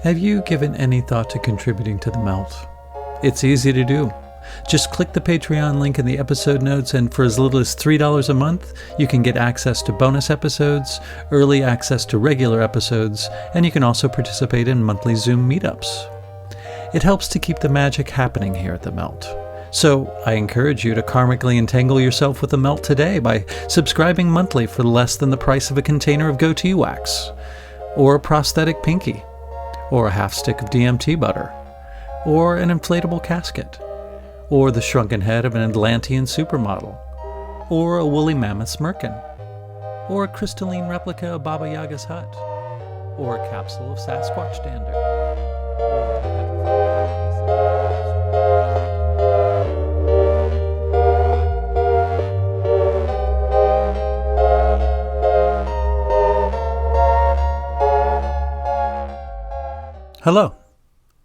Have you given any thought to contributing to the melt? It's easy to do. Just click the Patreon link in the episode notes, and for as little as $3 a month, you can get access to bonus episodes, early access to regular episodes, and you can also participate in monthly Zoom meetups. It helps to keep the magic happening here at the Melt. So I encourage you to karmically entangle yourself with the Melt today by subscribing monthly for less than the price of a container of goatee wax, or a prosthetic pinky, or a half stick of DMT butter, or an inflatable casket, or the shrunken head of an Atlantean supermodel, or a woolly mammoth's merkin, or a crystalline replica of Baba Yaga's hut, or a capsule of Sasquatch dander. Hello,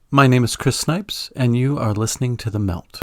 my name is Chris Snipes, and you are listening to The Melt.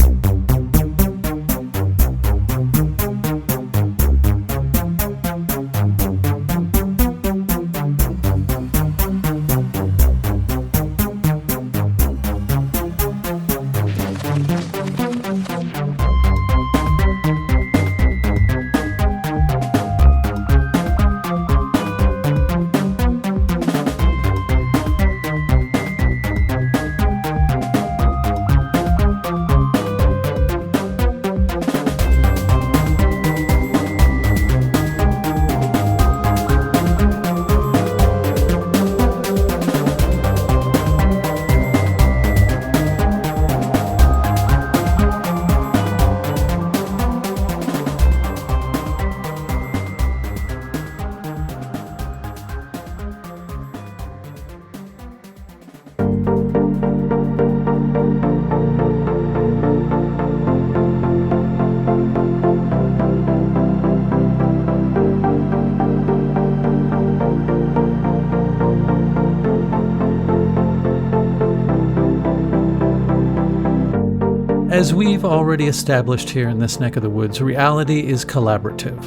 As we've already established here in this neck of the woods, reality is collaborative.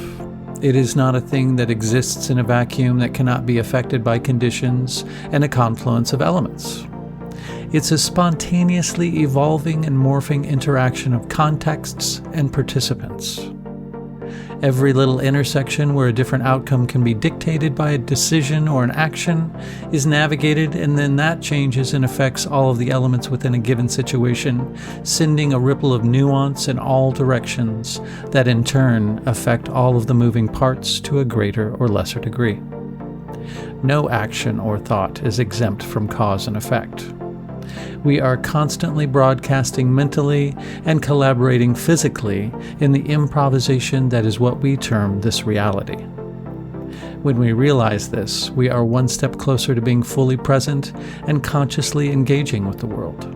It is not a thing that exists in a vacuum that cannot be affected by conditions and a confluence of elements. It's a spontaneously evolving and morphing interaction of contexts and participants. Every little intersection where a different outcome can be dictated by a decision or an action is navigated, and then that changes and affects all of the elements within a given situation, sending a ripple of nuance in all directions that in turn affect all of the moving parts to a greater or lesser degree. No action or thought is exempt from cause and effect. We are constantly broadcasting mentally and collaborating physically in the improvisation that is what we term this reality. When we realize this, we are one step closer to being fully present and consciously engaging with the world.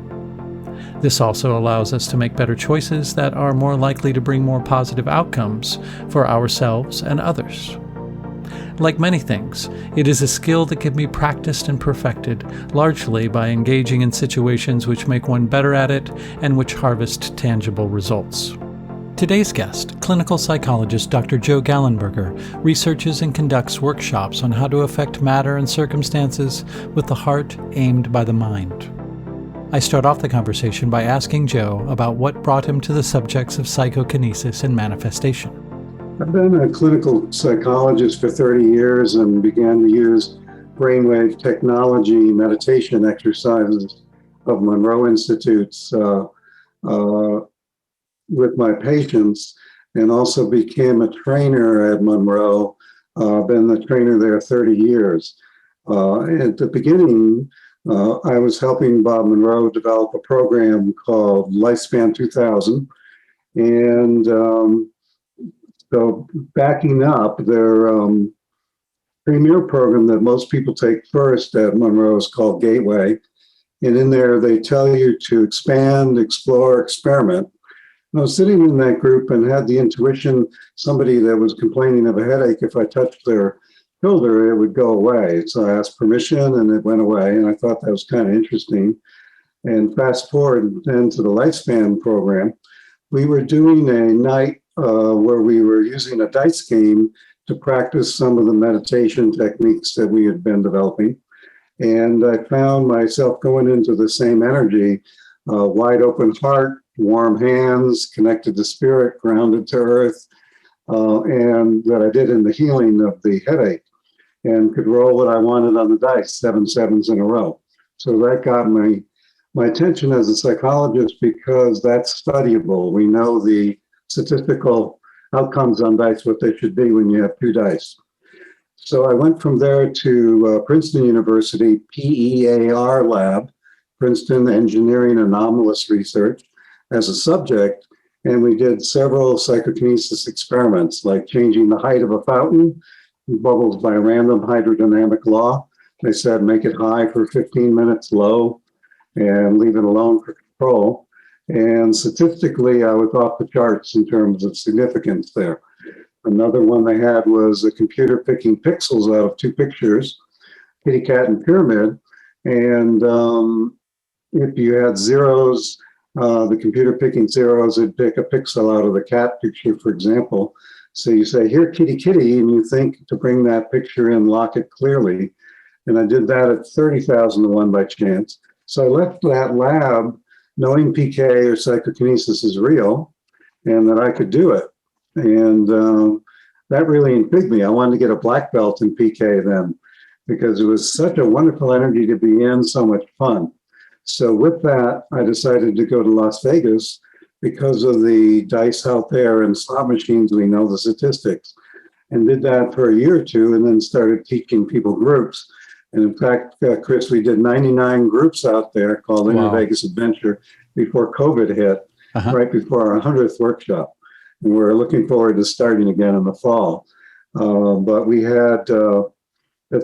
This also allows us to make better choices that are more likely to bring more positive outcomes for ourselves and others. Like many things, it is a skill that can be practiced and perfected, largely by engaging in situations which make one better at it and which harvest tangible results. Today's guest, clinical psychologist Dr. Joe Gallenberger, researches and conducts workshops on how to affect matter and circumstances with the heart aimed by the mind. I start off the conversation by asking Joe about what brought him to the subjects of psychokinesis and manifestation. I've been a clinical psychologist for 30 years and began to use brainwave technology meditation exercises of Monroe Institute's with my patients, and also became a trainer at Monroe. Been the trainer there 30 years. At the beginning, I was helping Bob Monroe develop a program called Lifespan 2000, and so backing up, their premier program that most people take first at Monroe is called Gateway. And in there, they tell you to expand, explore, experiment. And I was sitting in that group and had the intuition, somebody that was complaining of a headache, if I touched their shoulder, it would go away. So I asked permission and it went away. And I thought that was kind of interesting. And fast forward then to the Lifespan program, we were doing a night where we were using a dice game to practice some of the meditation techniques that we had been developing. And I found myself going into the same energy, wide open heart, warm hands, connected to spirit, grounded to earth, and that I did in the healing of the headache, and could roll what I wanted on the dice, 7 sevens in a row. So that got my attention as a psychologist, because that's studyable. We know the statistical outcomes on dice, what they should be when you have 2 dice. So I went from there to Princeton University, PEAR lab, Princeton Engineering Anomalous Research, as a subject. And we did several psychokinesis experiments, like changing the height of a fountain, bubbles by a random hydrodynamic law. They said make it high for 15 minutes, low, and leave it alone for control. And statistically, I was off the charts in terms of significance there. Another one they had was a computer picking pixels out of 2 pictures, kitty cat and pyramid. And if you had zeros, the computer picking zeros, it'd pick a pixel out of the cat picture, for example. So you say, here, kitty, kitty, and you think to bring that picture in, lock it clearly. And I did that at 30,000 to 1 by chance. So I left that lab knowing PK or psychokinesis is real and that I could do it. And that really intrigued me. I wanted to get a black belt in PK then, because it was such a wonderful energy to be in, so much fun. So with that, I decided to go to Las Vegas because of the dice out there and slot machines. We know the statistics, and did that for a year or 2, and then started teaching people groups. And in fact, Chris, we did 99 groups out there called Inner Vegas Adventure before COVID hit, right before our 100th workshop. And we're looking forward to starting again in the fall. But we had, the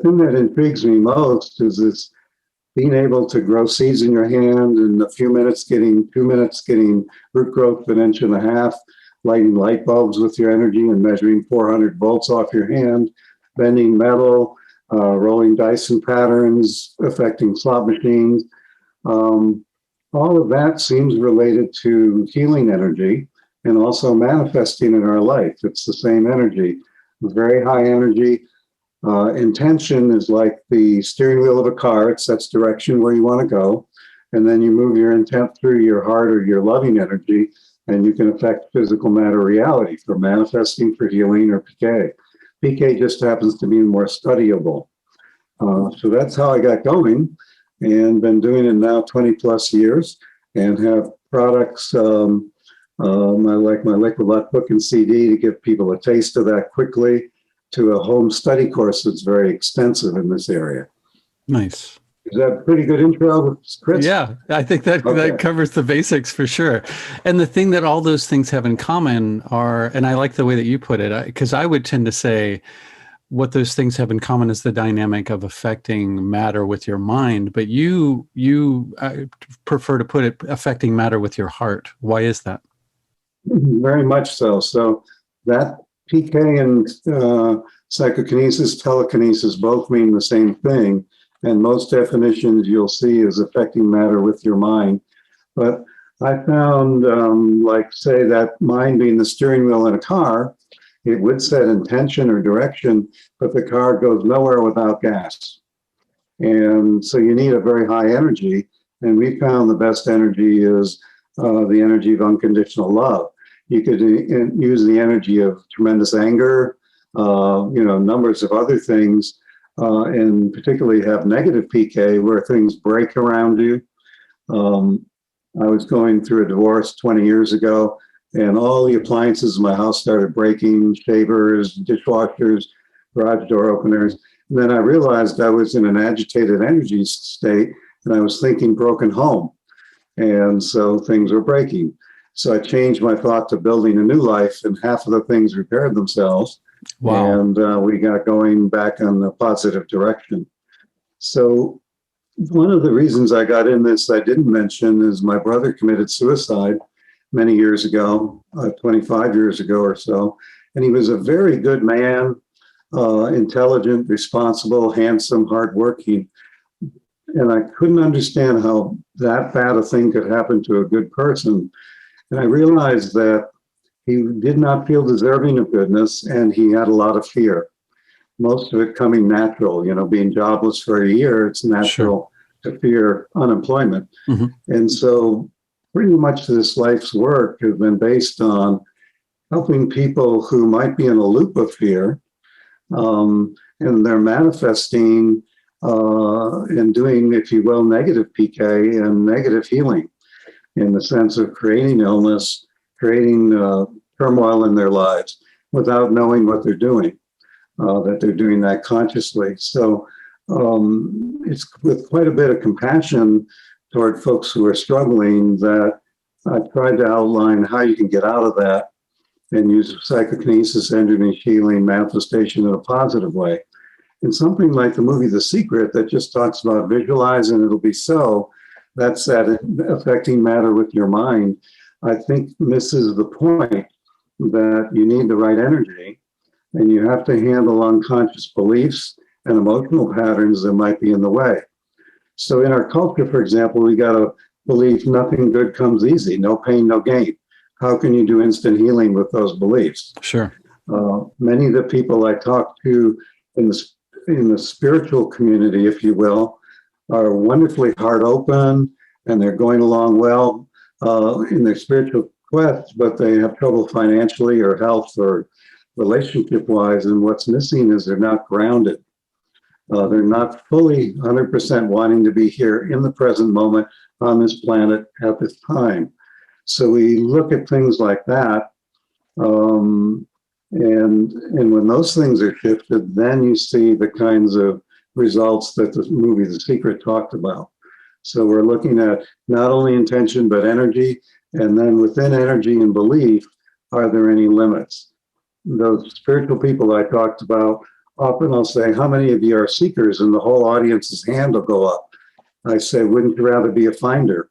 thing that intrigues me most is this being able to grow seeds in your hand in a few minutes, getting 2 minutes, getting root growth of 1.5 inches, lighting light bulbs with your energy and measuring 400 volts off your hand, bending metal, rolling dice in patterns, affecting slot machines. All of that seems related to healing energy and also manifesting in our life. It's the same energy, very high energy. Intention is like the steering wheel of a car. It sets direction where you want to go. And then you move your intent through your heart or your loving energy, and you can affect physical matter reality for manifesting, for healing, or PK. PK just happens to be more studyable. So that's how I got going, and been doing it now 20 plus years, and have products like my Liquid Luck book and CD to give people a taste of that quickly, to a home study course that's very extensive in this area. Nice. Is that a pretty good intro, Chris? Yeah, I think that covers the basics for sure. And the thing that all those things have in common are, and I like the way that you put it, because I would tend to say what those things have in common is the dynamic of affecting matter with your mind, but you prefer to put it affecting matter with your heart. Why is that? Very much so. So that PK and psychokinesis, telekinesis both mean the same thing. And most definitions you'll see is affecting matter with your mind. But I found, like, say, that mind being the steering wheel in a car, it would set intention or direction, but the car goes nowhere without gas. And so you need a very high energy. And we found the best energy is the energy of unconditional love. You could use the energy of tremendous anger, numbers of other things, and particularly have negative PK where things break around you. I was going through a divorce 20 years ago, and all the appliances in my house started breaking, shavers, dishwashers, garage door openers. And then I realized I was in an agitated energy state, and I was thinking broken home. And so things were breaking. So I changed my thought to building a new life, and half of the things repaired themselves. Wow. And we got going back on the positive direction. So one of the reasons I got in this I didn't mention is my brother committed suicide many years ago, 25 years ago or so. And he was a very good man, intelligent, responsible, handsome, hardworking. And I couldn't understand how that bad a thing could happen to a good person. And I realized that he did not feel deserving of goodness, and he had a lot of fear. most of it coming natural. Being jobless for a year, it's natural to fear unemployment. And so pretty much this life's work has been based on helping people who might be in a loop of fear, and they're manifesting and doing, if you will, negative PK and negative healing, in the sense of creating illness, creating turmoil in their lives without knowing what they're doing, that they're doing that consciously. So it's with quite a bit of compassion toward folks who are struggling that I tried to outline how you can get out of that and use psychokinesis, energy healing, manifestation in a positive way. And something like the movie The Secret that just talks about visualize and it'll be so, that's that affecting matter with your mind, I think misses the point that you need the right energy and you have to handle unconscious beliefs and emotional patterns that might be in the way. So in our culture, for example, we got to believe nothing good comes easy, no pain, no gain. How can you do instant healing with those beliefs? Sure. Many of the people I talk to in the spiritual community, if you will, are wonderfully heart open and they're going along well in their spiritual quest, but they have trouble financially or health or relationship wise. And what's missing is they're not grounded. They're not fully 100% wanting to be here in the present moment on this planet at this time. So we look at things like that. And when those things are shifted, then you see the kinds of results that the movie The Secret talked about. So we're looking at not only intention, but energy. And then within energy and belief, are there any limits? Those spiritual people I talked about, often I'll say, how many of you are seekers? And the whole audience's hand will go up. I say, wouldn't you rather be a finder?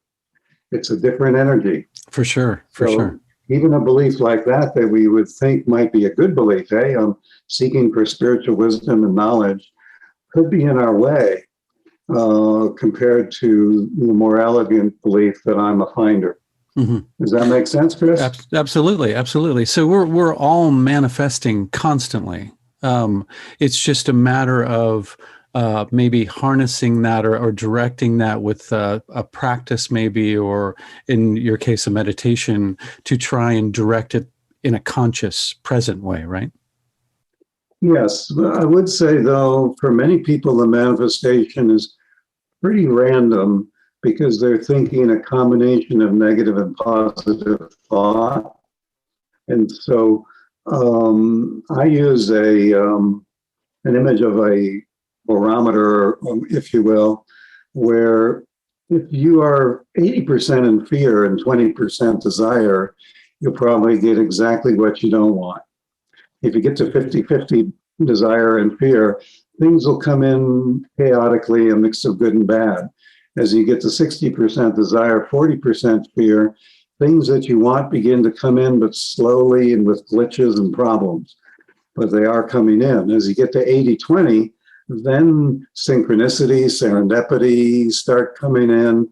It's a different energy. For sure, for sure. Even a belief like that we would think might be a good belief, hey, I'm seeking for spiritual wisdom and knowledge, could be in our way compared to the more elegant belief that I'm a finder. Does that make sense, Chris? Absolutely, absolutely. So we're all manifesting constantly. It's just a matter of maybe harnessing that or directing that with a practice maybe, or in your case, a meditation, to try and direct it in a conscious, present way, right? Yes. I would say, though, for many people, the manifestation is pretty random because they're thinking a combination of negative and positive thought. And so I use an image of a barometer, if you will, where if you are 80% in fear and 20% desire, you'll probably get exactly what you don't want. If you get to 50-50 desire and fear, things will come in chaotically, a mix of good and bad. As you get to 60% desire, 40% fear, things that you want begin to come in, but slowly and with glitches and problems. But they are coming in. As you get to 80-20, then synchronicity, serendipity start coming in.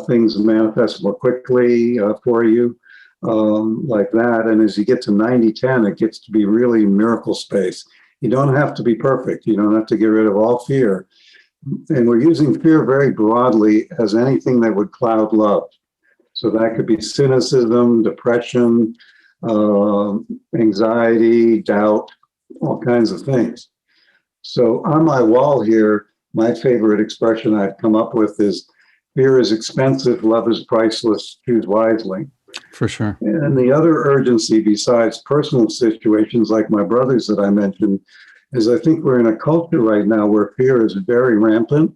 Things manifest more quickly for you, like that. And as you get to 90-10, it gets to be really miracle space. You don't have to be perfect. You don't have to get rid of all fear. And we're using fear very broadly as anything that would cloud love. So that could be cynicism, depression, anxiety, doubt, all kinds of things. So on my wall here, my favorite expression I've come up with is, fear is expensive, love is priceless, choose wisely. For sure. And the other urgency besides personal situations like my brothers that I mentioned is I think we're in a culture right now where fear is very rampant,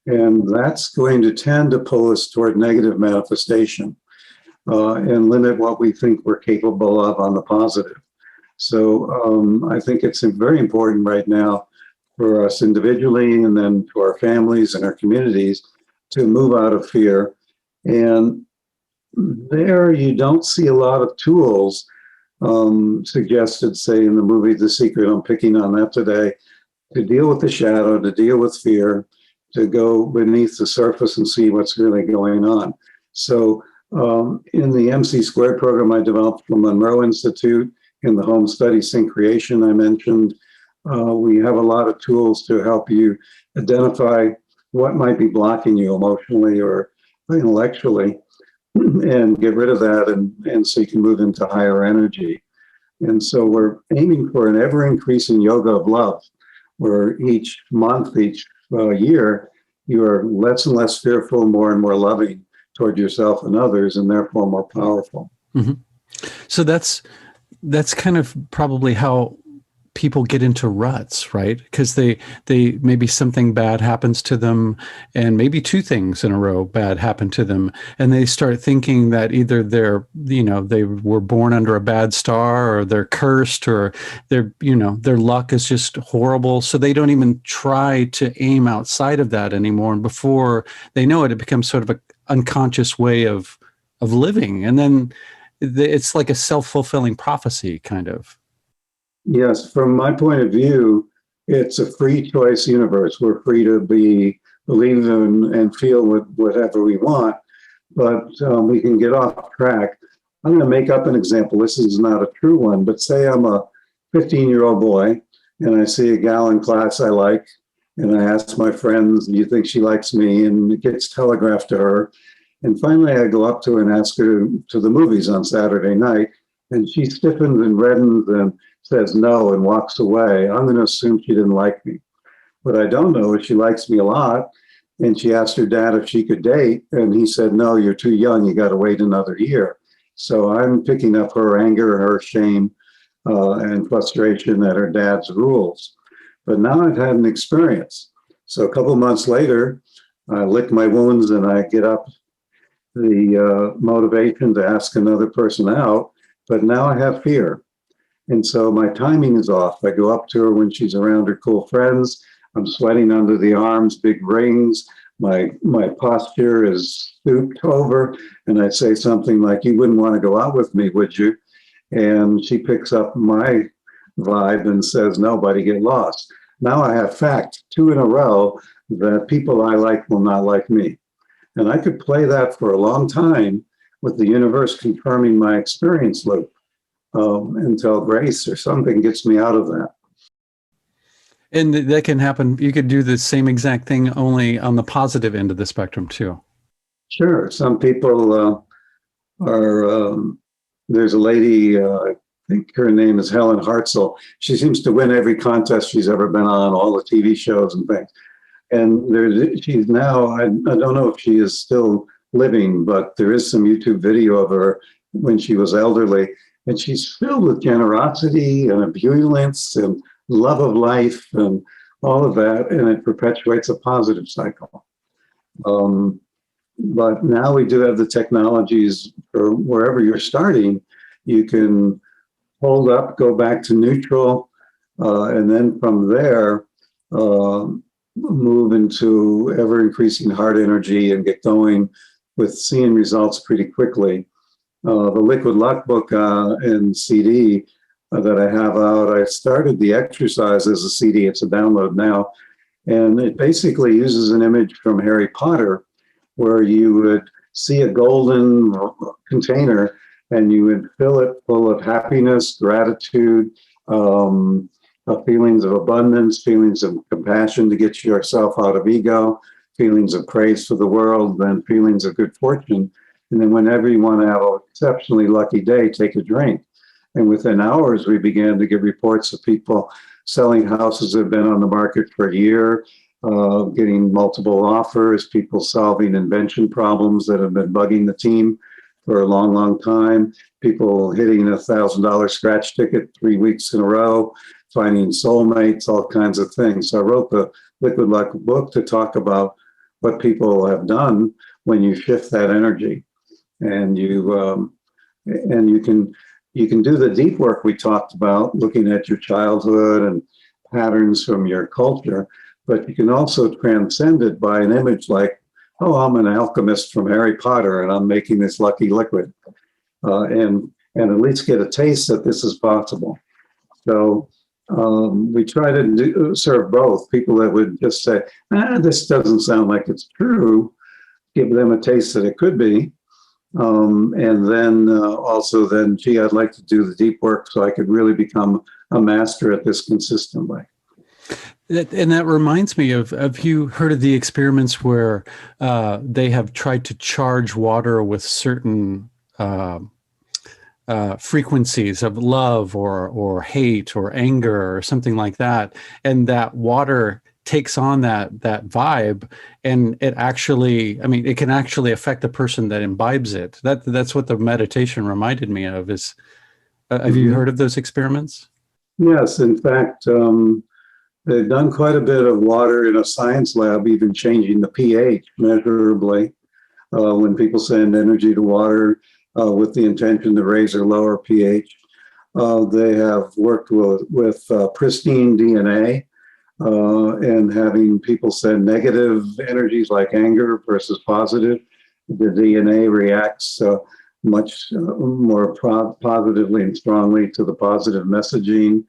and that's going to tend to pull us toward negative manifestation and limit what we think we're capable of on the positive. So I think it's very important right now for us individually and then to our families and our communities to move out of fear. And there you don't see a lot of tools suggested, say, in the movie The Secret. I'm picking on that today, to deal with the shadow, to deal with fear, to go beneath the surface and see what's really going on. So in the MC Squared program I developed from Monroe Institute, in the home study Sync Creation I mentioned, We have a lot of tools to help you identify what might be blocking you emotionally or intellectually and get rid of that, and so you can move into higher energy. And so we're aiming for an ever increasing yoga of love, where each month, each year, you are less and less fearful, more and more loving toward yourself and others, and therefore more powerful. Mm-hmm. So that's kind of probably how people get into ruts, right? Because they maybe something bad happens to them, and maybe two things in a row bad happen to them, and they start thinking that either they were born under a bad star, or they're cursed, or their luck is just horrible, so they don't even try to aim outside of that anymore. And before they know it, it becomes sort of an unconscious way of living, and then it's like a self-fulfilling prophecy, kind of. Yes, from my point of view, it's a free choice universe. We're free to believe in and feel whatever we want, but we can get off track. I'm going to make up an example. This is not a true one, but say I'm a 15-year-old boy and I see a gal in class I like, and I ask my friends, do you think she likes me? And it gets telegraphed to her. And finally, I go up to her and ask her to the movies on Saturday night, and she stiffens and reddens and says no and walks away. I'm going to assume she didn't like me. What I don't know is she likes me a lot, and she asked her dad if she could date, and he said, no, you're too young, you got to wait another year. So I'm picking up her anger, her shame, and frustration at her dad's rules. But now I've had an experience. So a couple months later, I lick my wounds and I get up the motivation to ask another person out, but now I have fear. And so my timing is off. I go up to her when she's around her cool friends. I'm sweating under the arms, big rings. My posture is stooped over, and I say something like, you wouldn't want to go out with me, would you? And she picks up my vibe and says, no, buddy, get lost. Now I have fact, 2 in a row, that people I like will not like me. And I could play that for a long time with the universe confirming my experience loop until grace or something gets me out of that. And that can happen. You could do the same exact thing, only on the positive end of the spectrum too. Sure. Some people there's a lady, I think her name is Helen Hartzell. She seems to win every contest she's ever been on, all the TV shows and things. And she's now, I don't know if she is still living, but there is some YouTube video of her when she was elderly. And she's filled with generosity and ebullience and love of life and all of that. And it perpetuates a positive cycle. But now we do have the technologies for wherever you're starting. You can hold up, go back to neutral, and then from there, move into ever increasing heart energy and get going with seeing results pretty quickly. The Liquid Luck book and CD that I have out, I started the exercise as a CD. It's a download now. And it basically uses an image from Harry Potter where you would see a golden container and you would fill it full of happiness, gratitude, feelings of abundance, feelings of compassion to get yourself out of ego, feelings of praise for the world, then feelings of good fortune. And then whenever you want to have an exceptionally lucky day, take a drink. And within hours, we began to get reports of people selling houses that have been on the market for a year, getting multiple offers, people solving invention problems that have been bugging the team for a long, long time, people hitting $1,000 scratch ticket 3 weeks in a row, finding soulmates, all kinds of things. So I wrote the Liquid Luck book to talk about what people have done when you shift that energy. And you can do the deep work we talked about, looking at your childhood and patterns from your culture, but you can also transcend it by an image like, oh, I'm an alchemist from Harry Potter and I'm making this lucky liquid, and at least get a taste that this is possible. So we try to serve both people that would just say, this doesn't sound like it's true, give them a taste that it could be. And then also, gee, I'd like to do the deep work so I could really become a master at this consistently. And that reminds me of, have you heard of the experiments where they have tried to charge water with certain frequencies of love or hate or anger or something like that, and that water takes on that vibe, and it actually, I mean, it can actually affect the person that imbibes it. That's what the meditation reminded me of. Is have you heard of those experiments? Yes, in fact, they've done quite a bit of water in a science lab, even changing the pH measurably. When people send energy to water with the intention to raise or lower pH, they have worked with pristine DNA and having people send negative energies like anger versus positive. The DNA reacts much more positively and strongly to the positive messaging.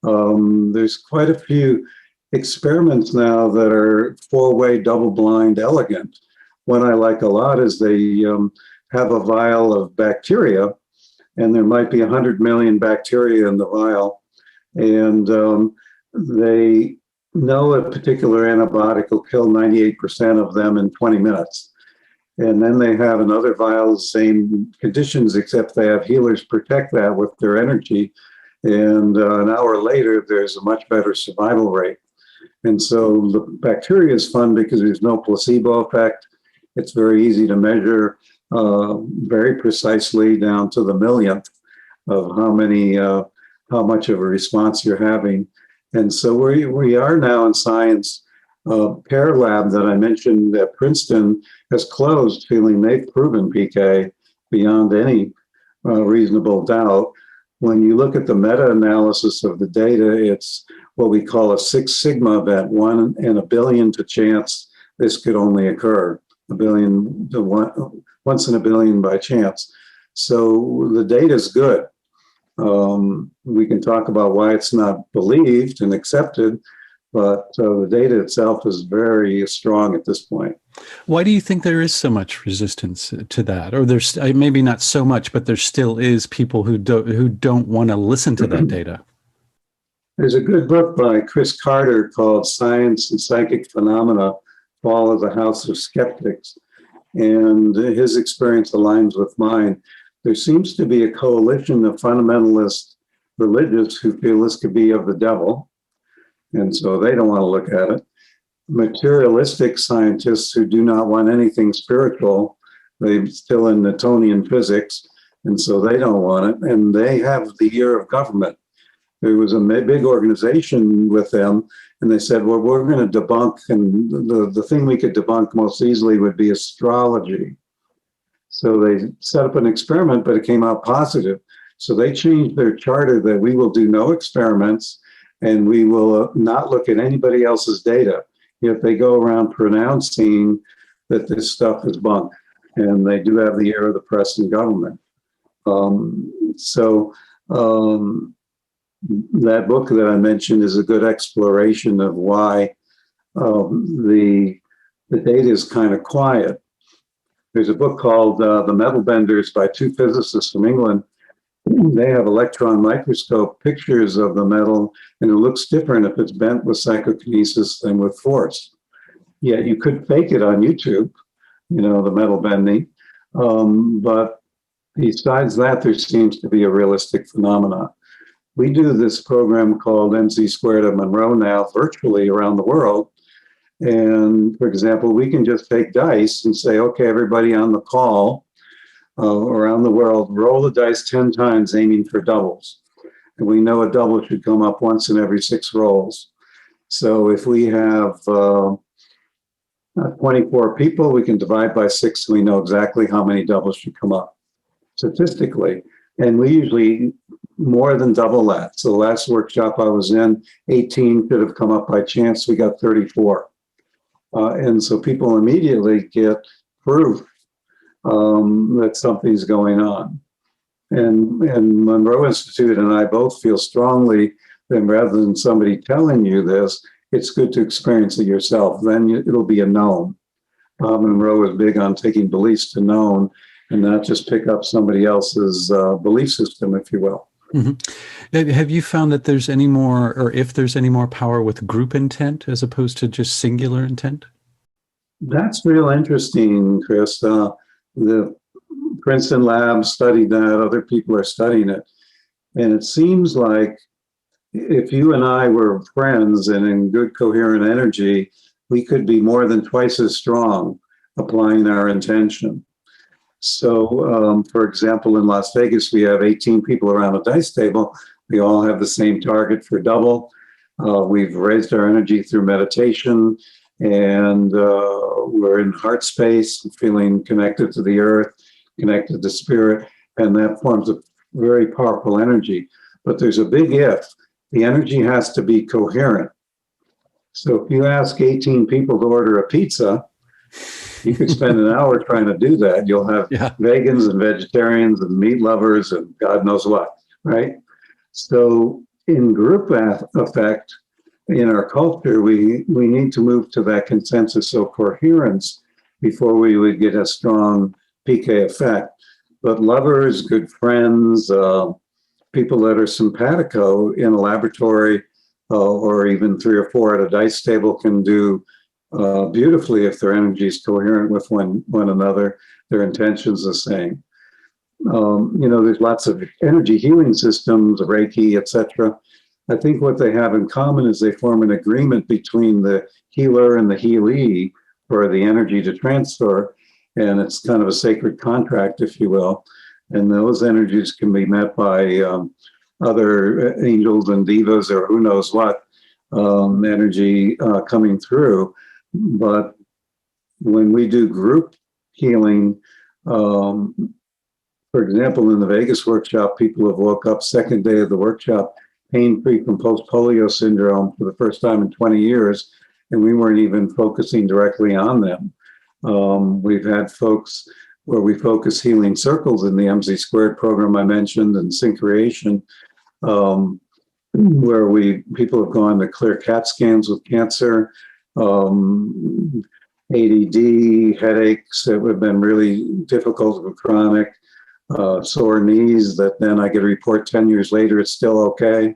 There's quite a few experiments now that are four-way double-blind elegant. One I like a lot is they have a vial of bacteria, and there might be 100 million bacteria in the vial, and they know a particular antibiotic will kill 98% of them in 20 minutes. And then they have another vial, same conditions, except they have healers protect that with their energy. And an hour later, there's a much better survival rate. And so the bacteria is fun because there's no placebo effect. It's very easy to measure very precisely down to the millionth of how much of a response you're having. And so we are now in science. Pear Lab that I mentioned at Princeton has closed, feeling they've proven PK beyond any reasonable doubt. When you look at the meta-analysis of the data, it's what we call a 6 sigma event, 1 in a billion to chance this could only occur, once in a billion by chance. So the data is good. We can talk about why it's not believed and accepted, but the data itself is very strong at this point. Why do you think there is so much resistance to that? Or there's maybe not so much, but there still is people who don't want to listen to that data? There's a good book by Chris Carter called Science and Psychic Phenomena, Fall of the House of Skeptics. And his experience aligns with mine. There seems to be a coalition of fundamentalist religious who feel this could be of the devil, and so they don't want to look at it. Materialistic scientists who do not want anything spiritual, they're still in Newtonian physics, and so they don't want it. And they have the ear of government. There was a big organization with them, and they said, well, we're going to debunk, and the thing we could debunk most easily would be astrology. So they set up an experiment, but it came out positive. So they changed their charter that we will do no experiments and we will not look at anybody else's data. Yet they go around pronouncing that this stuff is bunk. And they do have the ear of the press and government. That book that I mentioned is a good exploration of why the data is kind of quiet. There's a book called The Metal Benders by two physicists from England. They have electron microscope pictures of the metal, and it looks different if it's bent with psychokinesis than with force. Yet you could fake it on YouTube, the metal bending. But besides that, there seems to be a realistic phenomenon. We do this program called MC Squared at Monroe now virtually around the world. And for example, we can just take dice and say, okay, everybody on the call around the world, roll the dice 10 times aiming for doubles. And we know a double should come up once in every 6 rolls. So if we have 24 people, we can divide by 6 so we know exactly how many doubles should come up statistically. And we usually more than double that. So the last workshop I was in, 18 should have come up by chance. We got 34. And so people immediately get proof that something's going on. And Monroe Institute and I both feel strongly that rather than somebody telling you this, it's good to experience it yourself. Then it'll be a known. Monroe is big on taking beliefs to known and not just pick up somebody else's belief system, if you will. Have you found that there's any more, or if there's any more power with group intent as opposed to just singular intent? That's real interesting, Chris. The Princeton lab studied that. Other people are studying it. And it seems like if you and I were friends and in good coherent energy, we could be more than twice as strong applying our intention. So, for example, in Las Vegas, we have 18 people around a dice table. We all have the same target for double. We've raised our energy through meditation, and we're in heart space, feeling connected to the earth, connected to spirit, and that forms a very powerful energy. But there's a big if. The energy has to be coherent. So if you ask 18 people to order a pizza, you could spend an hour trying to do that. You'll have vegans and vegetarians and meat lovers and God knows what, right? So in group effect, in our culture, we need to move to that consensus of coherence before we would get a strong PK effect. But lovers, good friends, people that are simpatico in a laboratory or even 3 or 4 at a dice table can do beautifully if their energy is coherent with one another, their intentions the same. There's lots of energy healing systems, Reiki, etc. I think what they have in common is they form an agreement between the healer and the healee for the energy to transfer, and it's kind of a sacred contract, if you will. And those energies can be met by other angels and divas or who knows what energy coming through. But when we do group healing, for example, in the Vegas workshop, people have woke up second day of the workshop pain-free from post-polio syndrome for the first time in 20 years, and we weren't even focusing directly on them. We've had folks where we focus healing circles in the MZ squared program I mentioned, and syncreation, where people have gone to clear CAT scans with cancer, ADD, headaches that have been really difficult and chronic, sore knees that then I get a report 10 years later, it's still okay.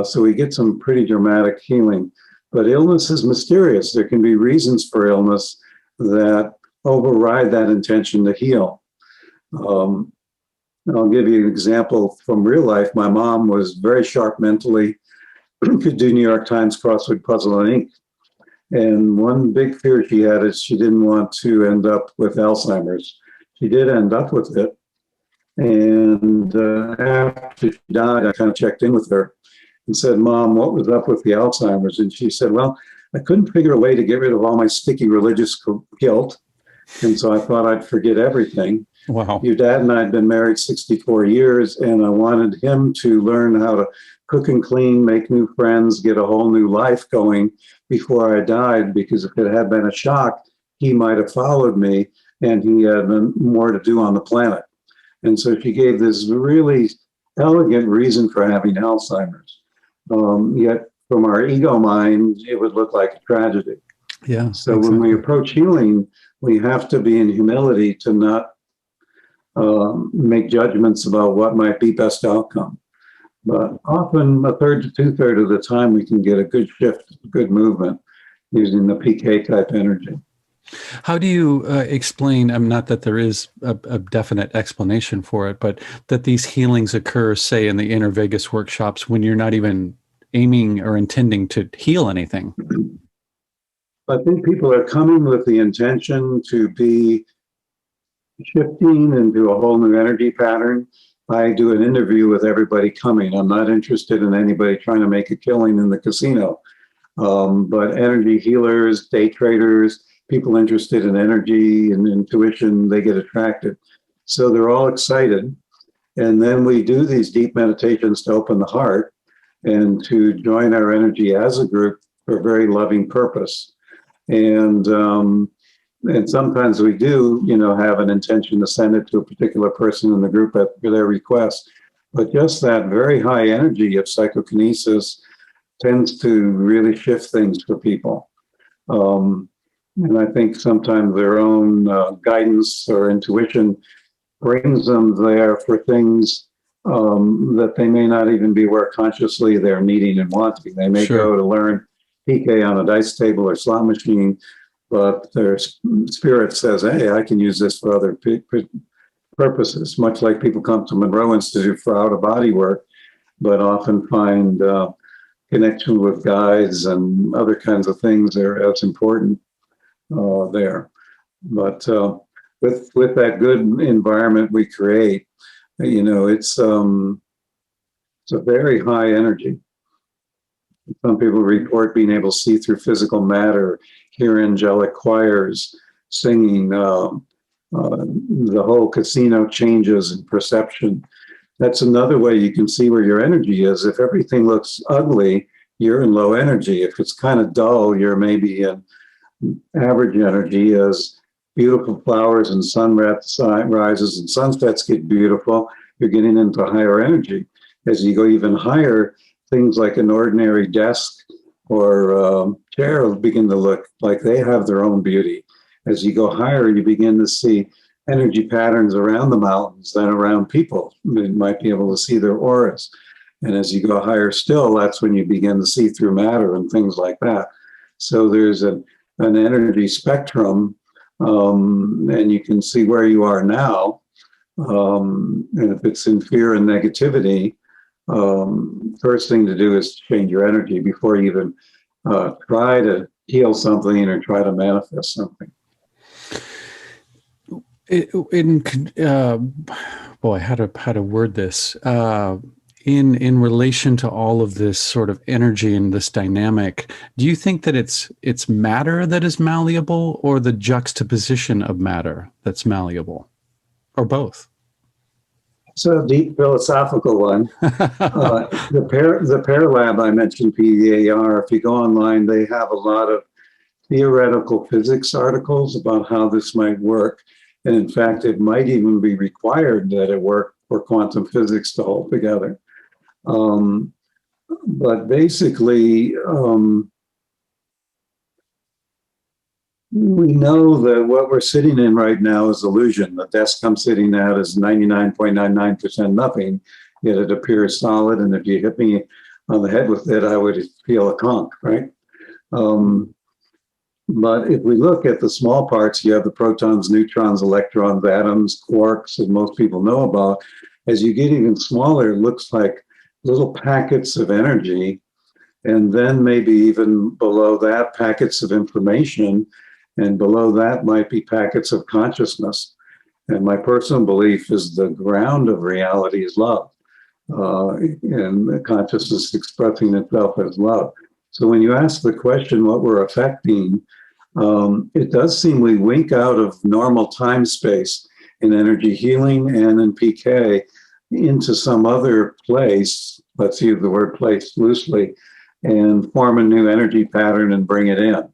So we get some pretty dramatic healing. But illness is mysterious. There can be reasons for illness that override that intention to heal. I'll give you an example from real life. My mom was very sharp mentally, could do New York Times crossword puzzle and ink. And one big fear she had is she didn't want to end up with Alzheimer's. She did end up with it. And after she died, I kind of checked in with her and said, Mom, what was up with the Alzheimer's? And she said, well, I couldn't figure a way to get rid of all my sticky religious guilt. And so I thought I'd forget everything. Wow. Your dad and I had been married 64 years, and I wanted him to learn how to cook and clean, make new friends, get a whole new life going before I died, because if it had been a shock, he might have followed me and he had more to do on the planet. And so she gave this really elegant reason for having Alzheimer's. Yet from our ego mind, it would look like a tragedy. Yeah. So exactly. when we approach healing, we have to be in humility to not make judgments about what might be best outcome. But often a third to two-thirds of the time, we can get a good shift, good movement using the PK type energy. How do you explain, not that there is a definite explanation for it, but that these healings occur, say, in the inner Vegas workshops when you're not even aiming or intending to heal anything? I think people are coming with the intention to be shifting into a whole new energy pattern. I do an interview with everybody coming. I'm not interested in anybody trying to make a killing in the casino. But energy healers, day traders, people interested in energy and intuition, they get attracted. So they're all excited. And then we do these deep meditations to open the heart and to join our energy as a group for a very loving purpose. And sometimes we do, have an intention to send it to a particular person in the group at their request. But just that very high energy of psychokinesis tends to really shift things for people. And I think sometimes their own guidance or intuition brings them there for things that they may not even be aware consciously they're needing and wanting. They may Sure. go to learn PK on a dice table or slot machine, but their spirit says, hey, I can use this for other purposes, much like people come to Monroe Institute for out-of-body work, but often find connection with guides and other kinds of things are as important there. But with that good environment we create, it's a very high energy. Some people report being able to see through physical matter, hear angelic choirs singing. The whole casino changes in perception. That's another way you can see where your energy is. If everything looks ugly, you're in low energy. If it's kind of dull, you're maybe in average energy. As beautiful flowers and sunrises and sunsets get beautiful, you're getting into higher energy. As you go even higher, things like an ordinary desk or chair begin to look like they have their own beauty. As you go higher, you begin to see energy patterns around the mountains than around people. You might be able to see their auras. And as you go higher still, that's when you begin to see through matter and things like that. So there's an energy spectrum, and you can see where you are now. And if it's in fear and negativity, first thing to do is change your energy before you even try to heal something or try to manifest something. Boy, how to word this? In relation to all of this sort of energy and this dynamic, do you think that it's matter that is malleable, or the juxtaposition of matter that's malleable, or both? It's a deep philosophical one. The Pear Lab I mentioned, PDAR, if you go online, they have a lot of theoretical physics articles about how this might work. And in fact, it might even be required that it work for quantum physics to hold together. But basically, we know that what we're sitting in right now is illusion. The desk I'm sitting at is 99.99% nothing, yet it appears solid. And if you hit me on the head with it, I would feel a conk, right? But if we look at the small parts, you have the protons, neutrons, electrons, atoms, quarks, that most people know about. As you get even smaller, it looks like little packets of energy. And then maybe even below that, packets of information. And below that might be packets of consciousness. And my personal belief is the ground of reality is love. And consciousness expressing itself as love. So when you ask the question, what we're affecting, it does seem we wink out of normal time space in energy healing and in PK into some other place, let's use the word place loosely, and form a new energy pattern and bring it in.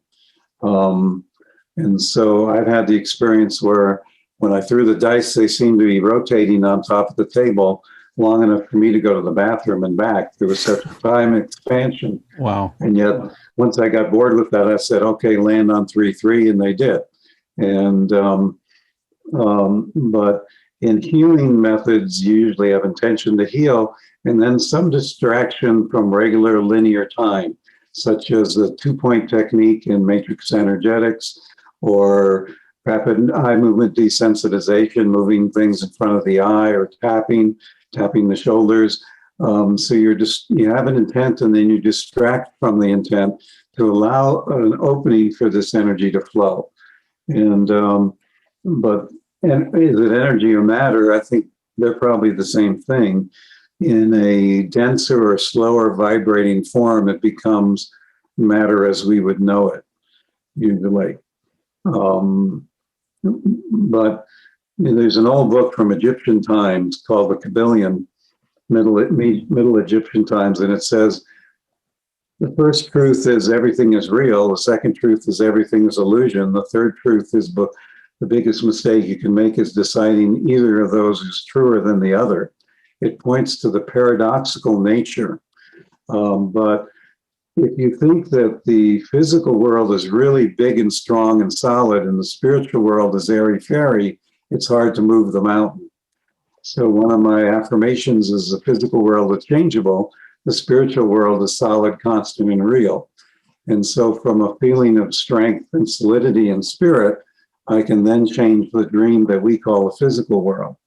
And so I've had the experience where when I threw the dice, they seemed to be rotating on top of the table long enough for me to go to the bathroom and back. There was such a time expansion. Wow. And yet, once I got bored with that, I said, okay, land on 3-3, and they did. And but in healing methods, you usually have intention to heal, and then some distraction from regular linear time, such as the 2-point technique in matrix energetics, or rapid eye movement desensitization, moving things in front of the eye, or tapping the shoulders. So you have an intent, and then you distract from the intent to allow an opening for this energy to flow. And is it energy or matter? I think they're probably the same thing. In a denser or slower vibrating form, it becomes matter as we would know it, usually. But there's an old book from Egyptian times called the Kabbalion, Middle Egyptian times, and it says, the first truth is everything is real. The second truth is everything is illusion. The third truth is the biggest mistake you can make is deciding either of those is truer than the other. It points to the paradoxical nature. But if you think that the physical world is really big and strong and solid, and the spiritual world is airy-fairy, it's hard to move the mountain. So one of my affirmations is the physical world is changeable, the spiritual world is solid, constant, and real. And so from a feeling of strength and solidity and spirit, I can then change the dream that we call the physical world.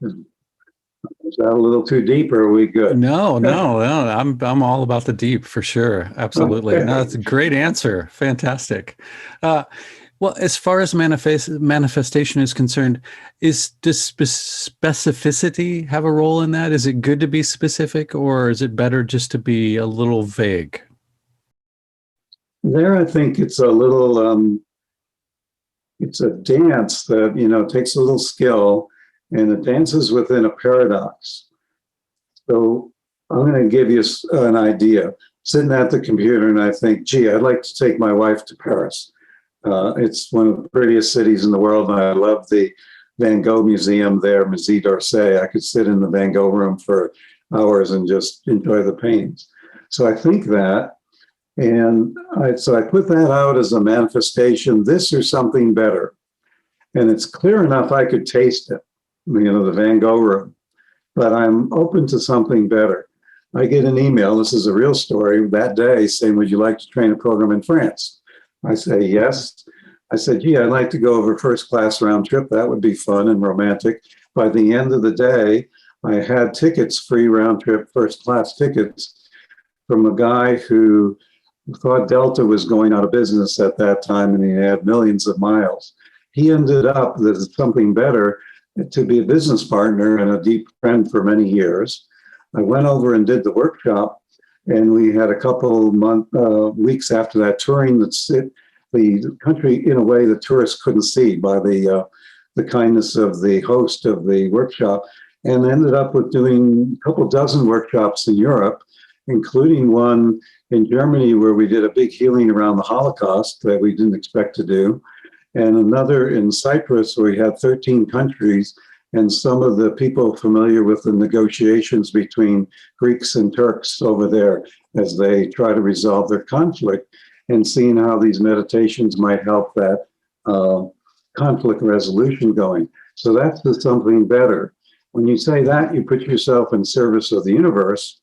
Is that a little too deep, or are we good? No. I'm all about the deep for sure. Absolutely. No, Okay. that's a great answer. Fantastic. Uh, well, as far as manifestation is concerned, does specificity have a role in that? Is it good to be specific, or is it better just to be a little vague? There, I think it's a little, it's a dance that, takes a little skill, and it dances within a paradox. So I'm going to give you an idea. Sitting at the computer, and I think, gee, I'd like to take my wife to Paris. It's one of the prettiest cities in the world, and I love the Van Gogh Museum there, Musée d'Orsay. I could sit in the Van Gogh room for hours and just enjoy the paintings. So I think that, and so I put that out as a manifestation, this or something better. And it's clear enough I could taste it, the Van Gogh room, but I'm open to something better. I get an email, this is a real story, that day saying, would you like to train a program in France? I say, yes. I said, gee, I'd like to go over first class round trip. That would be fun and romantic. By the end of the day, I had tickets, free round trip, first class tickets from a guy who thought Delta was going out of business at that time, and he had millions of miles. He ended up, there's something better, to be a business partner and a deep friend for many years. I went over and did the workshop, and we had a couple weeks after that touring the country in a way the tourists couldn't see by the kindness of the host of the workshop, and ended up with doing a couple dozen workshops in Europe, including one in Germany where we did a big healing around the Holocaust that we didn't expect to do, and another in Cyprus where we had 13 countries and some of the people familiar with the negotiations between Greeks and Turks over there as they try to resolve their conflict, and seeing how these meditations might help that conflict resolution going. So that's the something better. When you say that, you put yourself in service of the universe,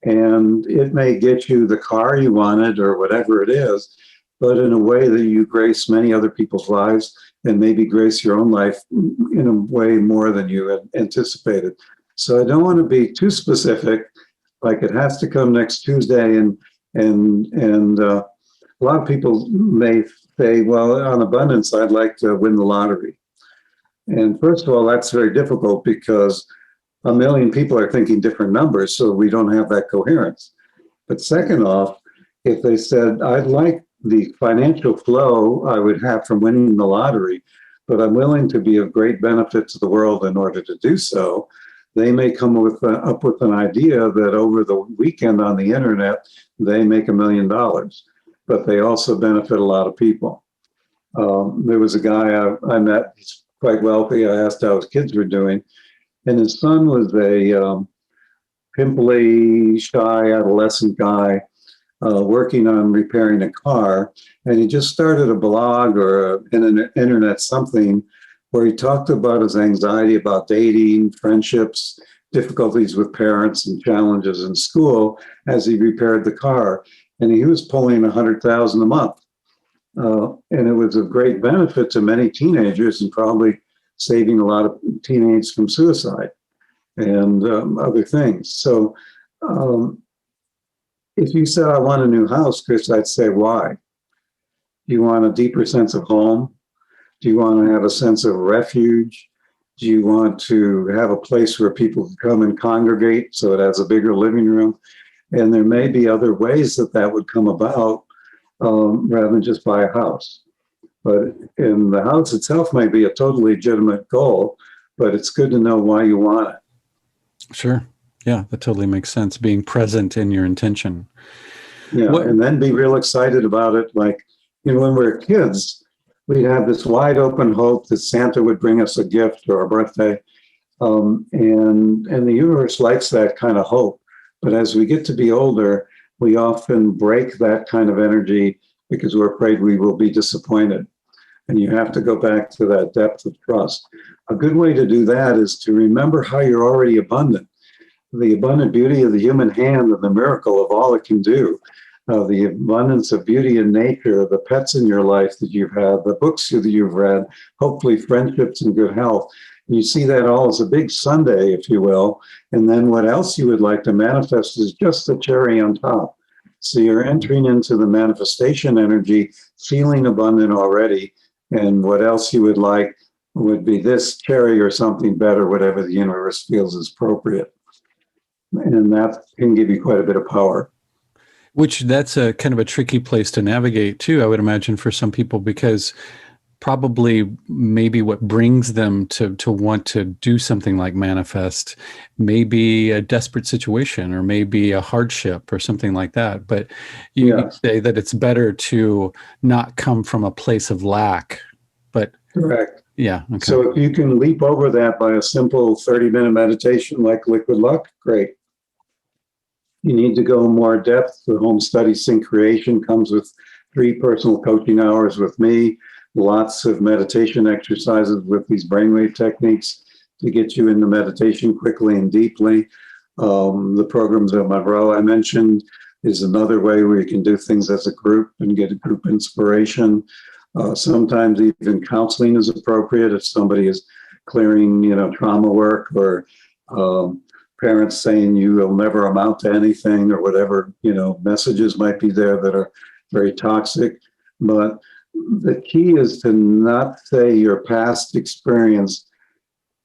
and it may get you the car you wanted or whatever it is, but in a way that you grace many other people's lives and maybe grace your own life in a way more than you had anticipated. So I don't want to be too specific, like it has to come next Tuesday, and a lot of people may say, well, on abundance, I'd like to win the lottery. And first of all, that's very difficult because a million people are thinking different numbers, so we don't have that coherence. But second off, if they said, I'd like the financial flow I would have from winning the lottery, but I'm willing to be of great benefit to the world in order to do so, they may come up with an idea that over the weekend on the internet, they make $1 million, but they also benefit a lot of people. There was a guy I met, he's quite wealthy. I asked how his kids were doing, and his son was a pimply, shy adolescent guy working on repairing a car. And he just started a blog or an internet something where he talked about his anxiety about dating, friendships, difficulties with parents, and challenges in school as he repaired the car. And he was pulling $100,000 a month. And it was of great benefit to many teenagers and probably saving a lot of teenagers from suicide and other things. So if you said, I want a new house, Chris, I'd say, why? Do you want a deeper sense of home? Do you want to have a sense of refuge? Do you want to have a place where people can come and congregate so it has a bigger living room? And there may be other ways that would come about rather than just buy a house. But in the house itself may be a totally legitimate goal, but it's good to know why you want it. Sure. Yeah, that totally makes sense. Being present in your intention. Yeah, and then be real excited about it. Like, when we were kids, we'd have this wide open hope that Santa would bring us a gift or a birthday. And the universe likes that kind of hope. But as we get to be older, we often break that kind of energy because we're afraid we will be disappointed. And you have to go back to that depth of trust. A good way to do that is to remember how you're already abundant. The abundant beauty of the human hand and the miracle of all it can do. The abundance of beauty in nature, the pets in your life that you've had, the books that you've read, hopefully friendships and good health. And you see that all as a big sundae, if you will. And then what else you would like to manifest is just the cherry on top. So you're entering into the manifestation energy, feeling abundant already. And what else you would like would be this cherry or something better, whatever the universe feels is appropriate. And that can give you quite a bit of power. Which that's a kind of a tricky place to navigate too, I would imagine, for some people, because probably maybe what brings them to want to do something like manifest may be a desperate situation or maybe a hardship or something like that. But you say that it's better to not come from a place of lack, but correct. Yeah. Okay. So if you can leap over that by a simple 30-minute meditation like Liquid Luck, great. You need to go more depth. The home study Sync Creation comes with 3 personal coaching hours with me, lots of meditation exercises with these brainwave techniques to get you into meditation quickly and deeply. The programs at Monroe I mentioned is another way where you can do things as a group and get a group inspiration. Sometimes even counseling is appropriate if somebody is clearing, trauma work, or parents saying you will never amount to anything, or whatever, messages might be there that are very toxic. But the key is to not say your past experience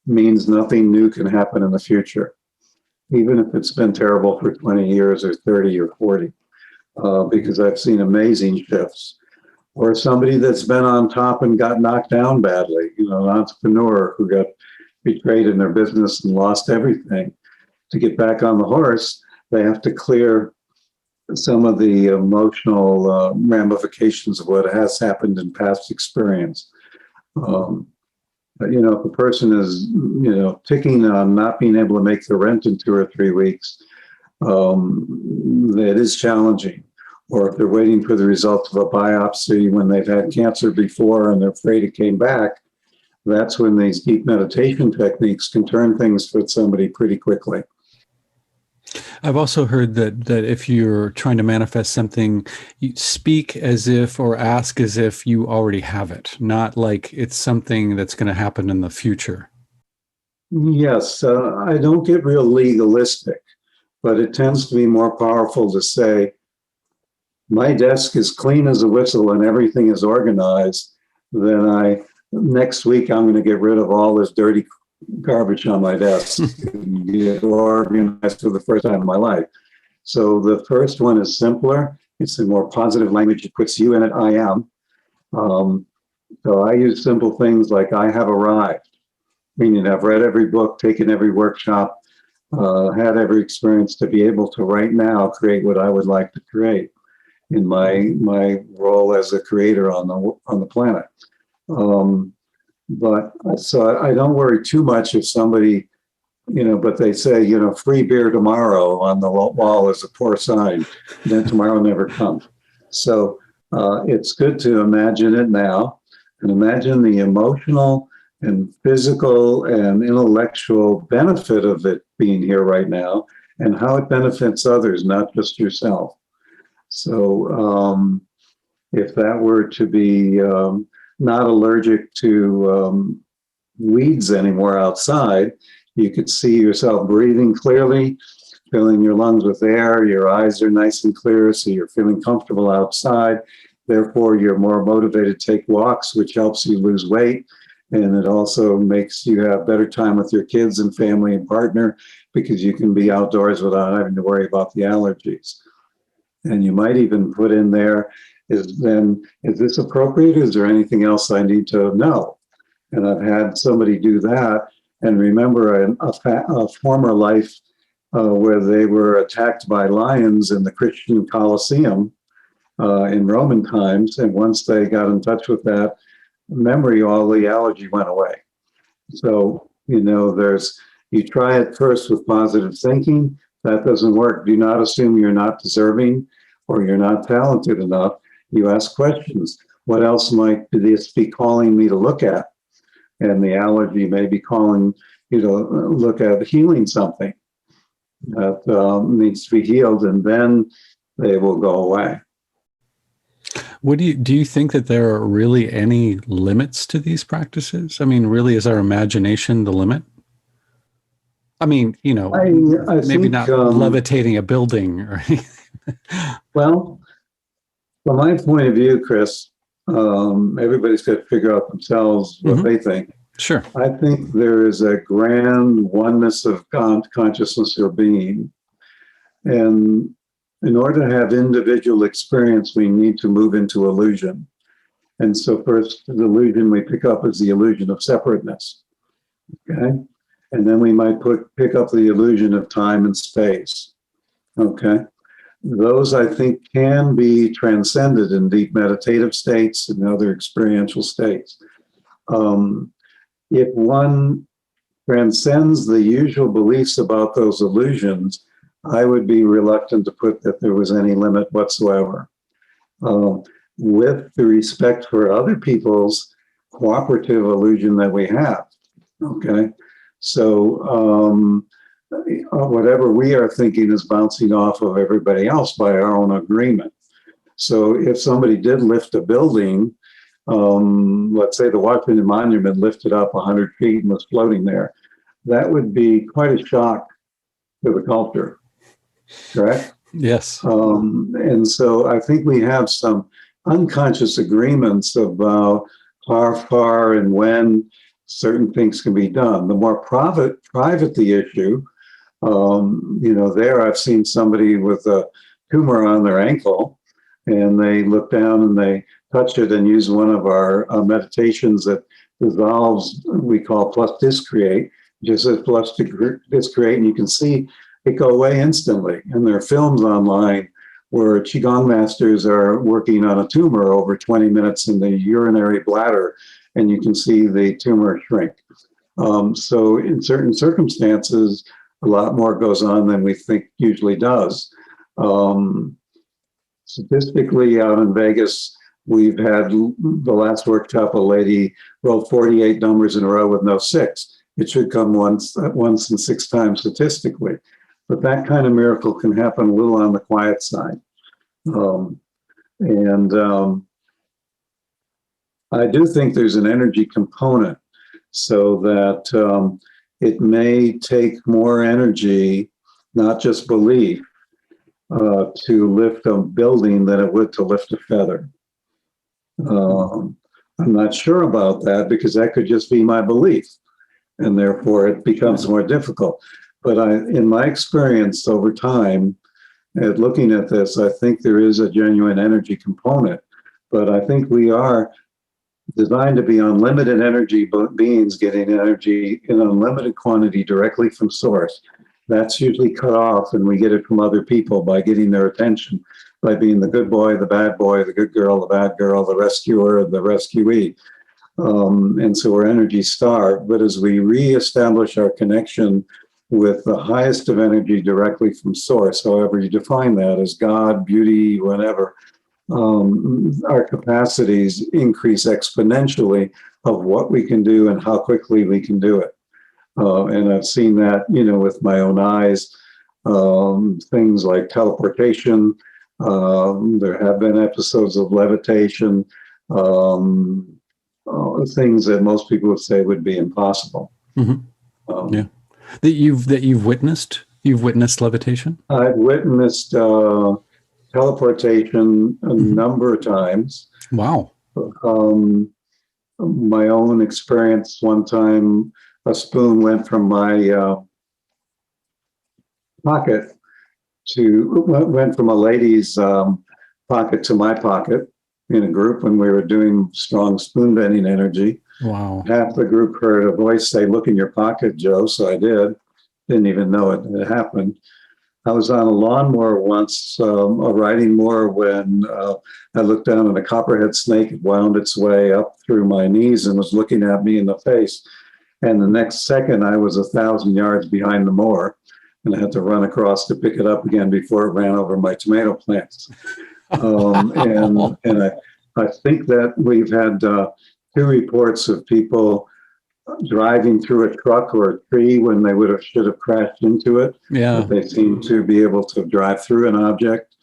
means nothing new can happen in the future, even if it's been terrible for 20 years or 30 or 40, because I've seen amazing shifts. Or somebody that's been on top and got knocked down badly, an entrepreneur who got betrayed in their business and lost everything. To get back on the horse, they have to clear some of the emotional ramifications of what has happened in past experience. If a person is, ticking on not being able to make the rent in 2 or 3 weeks, it is challenging. Or if they're waiting for the results of a biopsy when they've had cancer before and they're afraid it came back, that's when these deep meditation techniques can turn things for somebody pretty quickly. I've also heard that if you're trying to manifest something, you speak as if or ask as if you already have it, not like it's something that's going to happen in the future. Yes, I don't get real legalistic, but it tends to be more powerful to say, my desk is clean as a whistle and everything is organized, than next week I'm going to get rid of all this dirty garbage on my desk and get organized for the first time in my life. So the first one is simpler. It's a more positive language. It puts you in it, I am. So I use simple things like I have arrived, meaning I've read every book, taken every workshop, had every experience to be able to right now create what I would like to create in my role as a creator on the planet. But so I don't worry too much if somebody, but they say, free beer tomorrow on the wall is a poor sign. Then tomorrow never comes. So it's good to imagine it now and imagine the emotional and physical and intellectual benefit of it being here right now and how it benefits others, not just yourself. So if that were to be not allergic to weeds anymore outside, you could see yourself breathing clearly, filling your lungs with air, your eyes are nice and clear, so you're feeling comfortable outside. Therefore, you're more motivated to take walks, which helps you lose weight. And it also makes you have better time with your kids and family and partner because you can be outdoors without having to worry about the allergies. And you might even put in there, is this appropriate? Is there anything else I need to know? And I've had somebody do that and remember a former life where they were attacked by lions in the Christian Colosseum in Roman times. And once they got in touch with that memory, all the allergy went away. So, you try it first with positive thinking. That doesn't work. Do not assume you're not deserving or you're not talented enough. You ask questions. What else might this be calling me to look at? And the allergy may be calling you to look at healing something that needs to be healed, and then they will go away. What do you think that there are really any limits to these practices? I mean, really, is our imagination the limit? I mean, I maybe think, not levitating a building or anything. Well, from my point of view, Chris, everybody's got to figure out themselves what they think. Sure. I think there is a grand oneness of consciousness or being. And in order to have individual experience, we need to move into illusion. And so first, the illusion we pick up is the illusion of separateness. Okay? And then we might pick up the illusion of time and space. Okay? Those, I think, can be transcended in deep meditative states and other experiential states. If one transcends the usual beliefs about those illusions, I would be reluctant to put that there was any limit whatsoever. With the respect for other people's cooperative illusion that we have, okay? So whatever we are thinking is bouncing off of everybody else by our own agreement. So if somebody did lift a building, let's say the Washington Monument lifted up 100 feet and was floating there, that would be quite a shock to the culture, correct? Yes. And so I think we have some unconscious agreements about how far and when certain things can be done. The more private the issue, there I've seen somebody with a tumor on their ankle, and they look down and they touch it and use one of our meditations that dissolves, we call plus discreate, just says plus discreate, and you can see it go away instantly. And there are films online where Qigong masters are working on a tumor over 20 minutes in the urinary bladder, and you can see the tumor shrink. So in certain circumstances, a lot more goes on than we think usually does. Statistically, out in Vegas, we've had the last workshop, a lady rolled 48 numbers in a row with no six. It should come once and 6 times statistically. But that kind of miracle can happen a little on the quiet side. I do think there's an energy component, so that it may take more energy, not just belief, to lift a building than it would to lift a feather. I'm not sure about that, because that could just be my belief, and therefore it becomes more difficult. But in my experience over time, at looking at this, I think there is a genuine energy component, but I think we are designed to be unlimited energy beings, getting energy in unlimited quantity directly from source. That's usually cut off, and we get it from other people by getting their attention, by being the good boy, the good girl, the bad girl, the rescuer, the rescuee. And so we're energy starved. But as we reestablish our connection with the highest of energy directly from source, however you define that, as God, beauty, whatever, our capacities increase exponentially of what we can do and how quickly we can do it. And I've seen that, with my own eyes, things like teleportation. There have been episodes of levitation, things that most people would say would be impossible. Yeah, that you've witnessed. You've witnessed levitation. I've witnessed teleportation a number of times. Wow. My own experience, one time a spoon went from my pocket went from a lady's pocket to my pocket in a group when we were doing strong spoon bending energy. Wow. Half the group heard a voice say, "Look in your pocket, Joe." So I did. Didn't even know it happened. I was on a lawnmower once, a riding mower, when I looked down and a copperhead snake had wound its way up through my knees and was looking at me in the face. And the next second, I was 1,000 yards behind the mower, and I had to run across to pick it up again before it ran over my tomato plants. And I think that we've had 2 reports of people driving through a truck or a tree when they should have crashed into it. Yeah. But they seem to be able to drive through an object.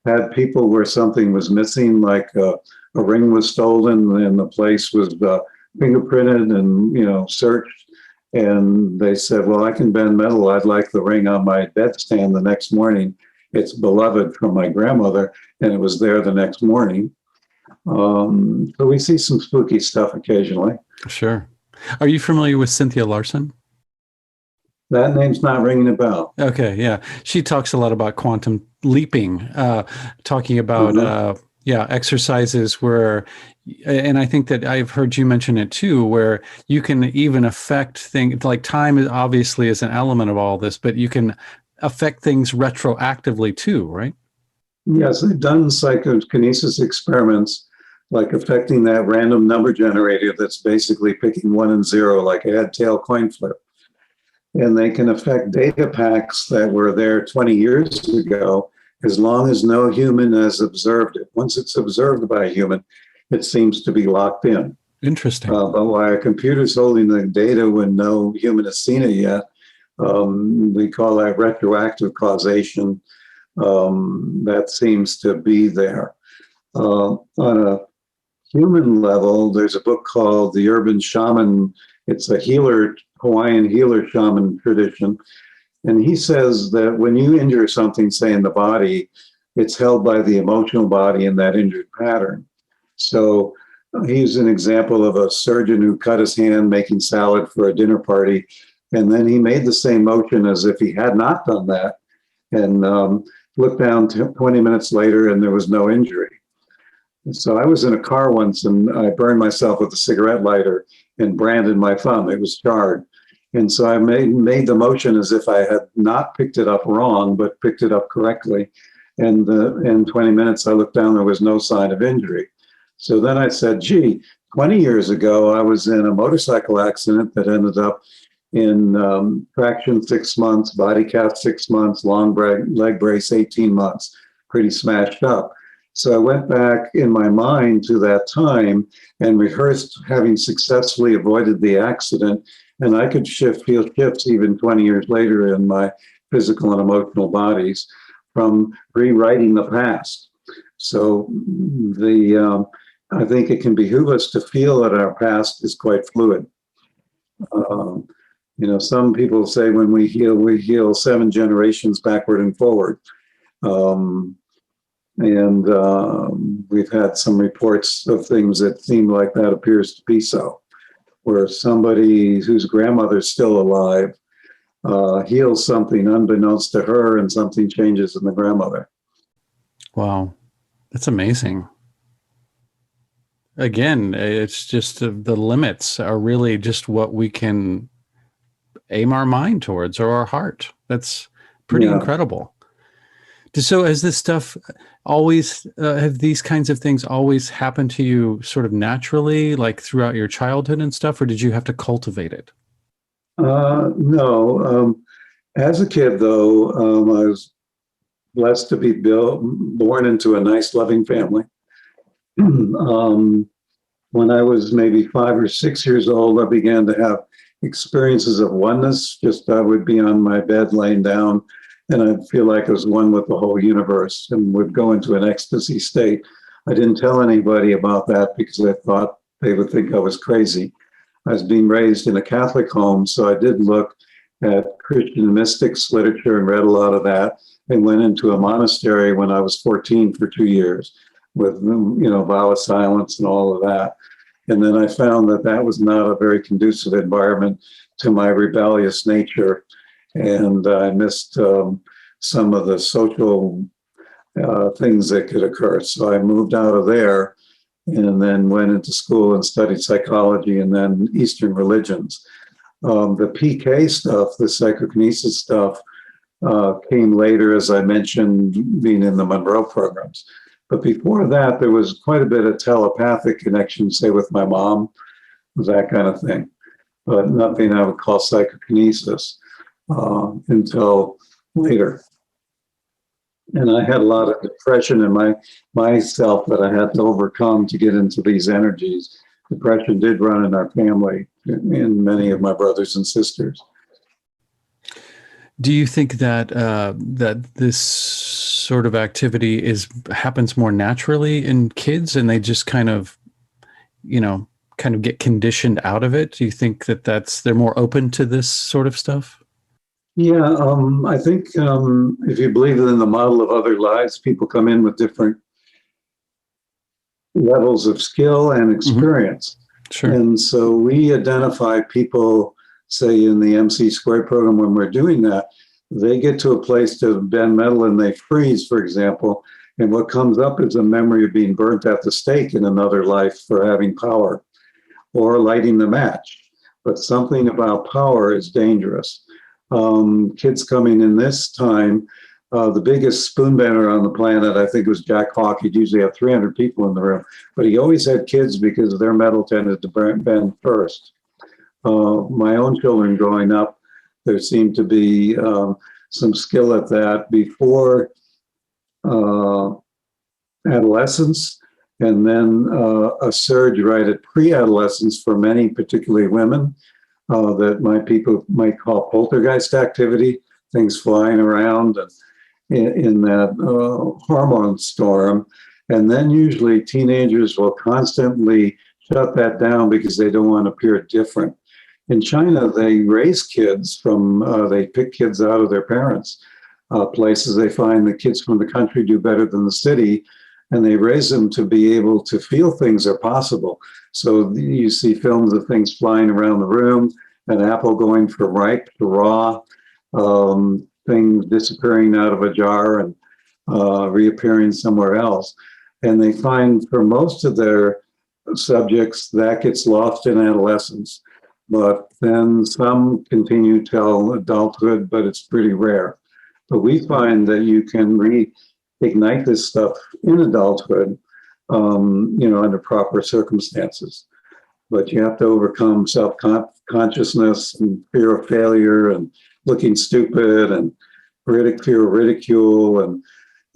Had people where something was missing, like a ring was stolen and the place was fingerprinted and searched. And they said, well, I can bend metal. I'd like the ring on my bedstand the next morning. It's beloved from my grandmother, and it was there the next morning. So we see some spooky stuff occasionally. Sure. Are you familiar with Cynthia Larson? That name's not ringing a bell. Okay, yeah. She talks a lot about quantum leaping, talking about exercises where, and I think that I've heard you mention it too, where you can even affect things, like time is obviously is an element of all this, but you can affect things retroactively too, right? Yes, they've done psychokinesis experiments, like affecting that random number generator that's basically picking 1 and 0, like a head-tail coin flip. And they can affect data packs that were there 20 years ago, as long as no human has observed it. Once it's observed by a human, it seems to be locked in. Interesting. But while a computer's holding the data when no human has seen it yet, we call that retroactive causation. That seems to be there. On a human level, there's a book called The Urban Shaman. It's a Hawaiian healer shaman tradition. And he says that when you injure something, say in the body, it's held by the emotional body in that injured pattern. So he's an example of a surgeon who cut his hand making salad for a dinner party. And then he made the same motion as if he had not done that. And looked down 20 minutes later and there was no injury. So I was in a car once and I burned myself with a cigarette lighter and branded my thumb. It was charred. And so I made the motion as if I had not picked it up wrong, but picked it up correctly. And in 20 minutes, I looked down, there was no sign of injury. So then I said, gee, 20 years ago, I was in a motorcycle accident that ended up in traction 6 months, body cast 6 months, long leg brace 18 months, pretty smashed up. So I went back in my mind to that time and rehearsed having successfully avoided the accident. And I could feel shifts even 20 years later in my physical and emotional bodies from rewriting the past. So I think it can behoove us to feel that our past is quite fluid. Some people say when we heal 7 generations backward and forward. We've had some reports of things that seem like that appears to be so, where somebody whose grandmother's still alive heals something unbeknownst to her and something changes in the grandmother. Wow, that's amazing. Again, it's just the limits are really just what we can aim our mind towards, or our heart. That's pretty incredible. So has this stuff always, have these kinds of things always happened to you sort of naturally, like throughout your childhood and stuff, or did you have to cultivate it? No. As a kid, though, I was blessed to be born into a nice, loving family. When I was maybe 5 or 6 years old, I began to have experiences of oneness. Just I would be on my bed laying down and I'd feel like I was one with the whole universe and would go into an ecstasy state. I didn't tell anybody about that because I thought they would think I was crazy. I was being raised in a Catholic home, so I did look at Christian mystics literature and read a lot of that, and went into a monastery when I was 14 for 2 years with, vow of silence and all of that. And then I found that that was not a very conducive environment to my rebellious nature. And I missed some of the social things that could occur. So I moved out of there and then went into school and studied psychology and then Eastern religions. The PK stuff, the psychokinesis stuff, came later, as I mentioned, being in the Monroe programs. But before that, there was quite a bit of telepathic connection, say with my mom, that kind of thing, but nothing I would call psychokinesis until later. And I had a lot of depression in myself that I had to overcome to get into these energies. Depression did run in our family, in many of my brothers and sisters. Do you think that that this sort of activity happens more naturally in kids, and they just kind of, kind of get conditioned out of it? Do you think that they're more open to this sort of stuff? Yeah, I think if you believe in the model of other lives, people come in with different levels of skill and experience. Sure. And so we identify people, say in the MC squared program, when we're doing that, they get to a place to bend metal and they freeze, for example. And what comes up is a memory of being burnt at the stake in another life for having power or lighting the match. But something about power is dangerous. Kids coming in this time, the biggest spoon bender on the planet, I think, was Jack Hawk. He'd usually have 300 people in the room, but he always had kids because their metal tended to bend first. My own children growing up, there seemed to be some skill at that before adolescence, and then a surge right at pre-adolescence for many, particularly women, that people might call poltergeist activity, things flying around and in that hormone storm. And then usually teenagers will constantly shut that down because they don't want to appear different. In China, they raise kids they pick kids out of their parents' places. They find the kids from the country do better than the city, and they raise them to be able to feel things are possible. So you see films of things flying around the room, an apple going from ripe to raw, things disappearing out of a jar and reappearing somewhere else. And they find for most of their subjects that gets lost in adolescence. But then some continue till adulthood, but it's pretty rare. But we find that you can reignite this stuff in adulthood, under proper circumstances. But you have to overcome self-consciousness and fear of failure and looking stupid and fear of ridicule.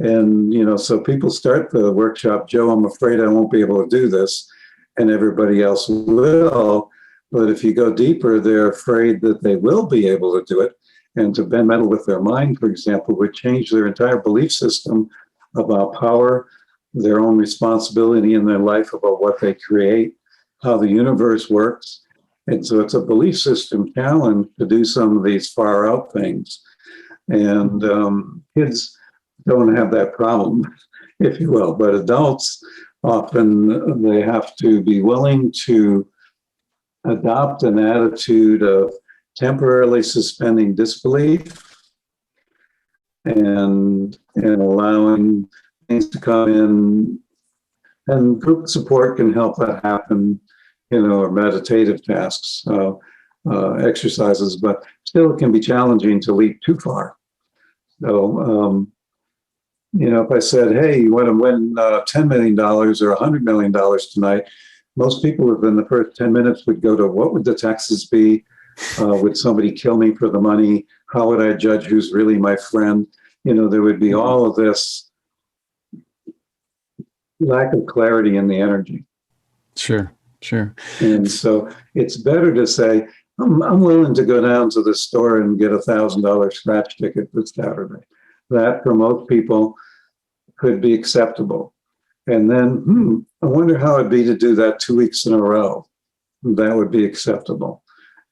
And so people start the workshop, Joe, I'm afraid I won't be able to do this, and everybody else will. But if you go deeper, they're afraid that they will be able to do it. And to bend metal with their mind, for example, would change their entire belief system about power, their own responsibility in their life about what they create, how the universe works. And so it's a belief system challenge to do some of these far out things. And kids don't have that problem, if you will. But adults, often they have to be willing to adopt an attitude of temporarily suspending disbelief and allowing things to come in. And group support can help that happen, or meditative tasks, exercises, but still it can be challenging to leap too far. So, if I said, hey, you want to win $10 million or $100 million tonight, most people within the first 10 minutes would go to, what would the taxes be? Would somebody kill me for the money? How would I judge who's really my friend? There would be all of this lack of clarity in the energy. Sure. And so it's better to say, I'm willing to go down to the store and get $1,000 scratch ticket for Saturday. That for most people could be acceptable. And then, I wonder how it'd be to do that 2 weeks in a row. That would be acceptable.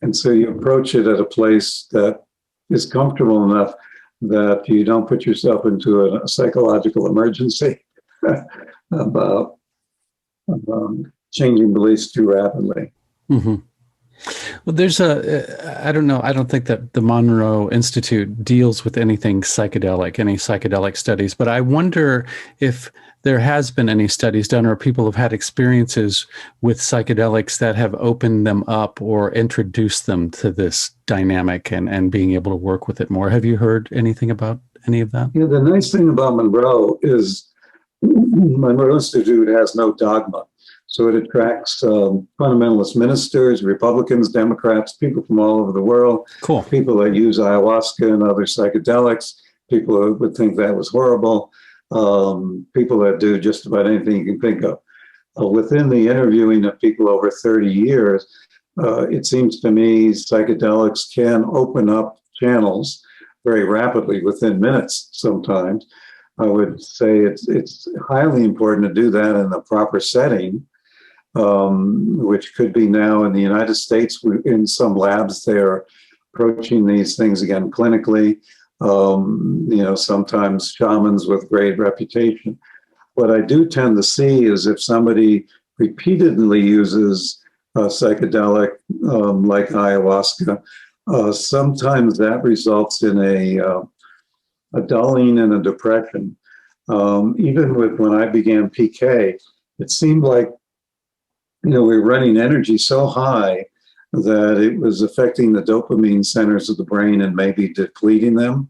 And so you approach it at a place that is comfortable enough that you don't put yourself into a psychological emergency about changing beliefs too rapidly. Mm-hmm. Well, there's I don't know. I don't think that the Monroe Institute deals with anything psychedelic, any psychedelic studies, but I wonder if there has been any studies done or people have had experiences with psychedelics that have opened them up or introduced them to this dynamic and being able to work with it more. Have you heard anything about any of that? Yeah, the nice thing about Monroe is Monroe Institute has no dogma. So it attracts fundamentalist ministers, Republicans, Democrats, people from all over the world. Cool. People that use ayahuasca and other psychedelics, people who would think that was horrible, people that do just about anything you can think of. Within the interviewing of people over 30 years, it seems to me psychedelics can open up channels very rapidly within minutes sometimes. I would say it's highly important to do that in the proper setting, which could be now in the United States. In some labs, they're approaching these things again clinically. Sometimes shamans with great reputation. What I do tend to see is if somebody repeatedly uses a psychedelic like ayahuasca, sometimes that results in a dulling and a depression. Even with when I began PK, it seemed like we were running energy so high that it was affecting the dopamine centers of the brain and maybe depleting them.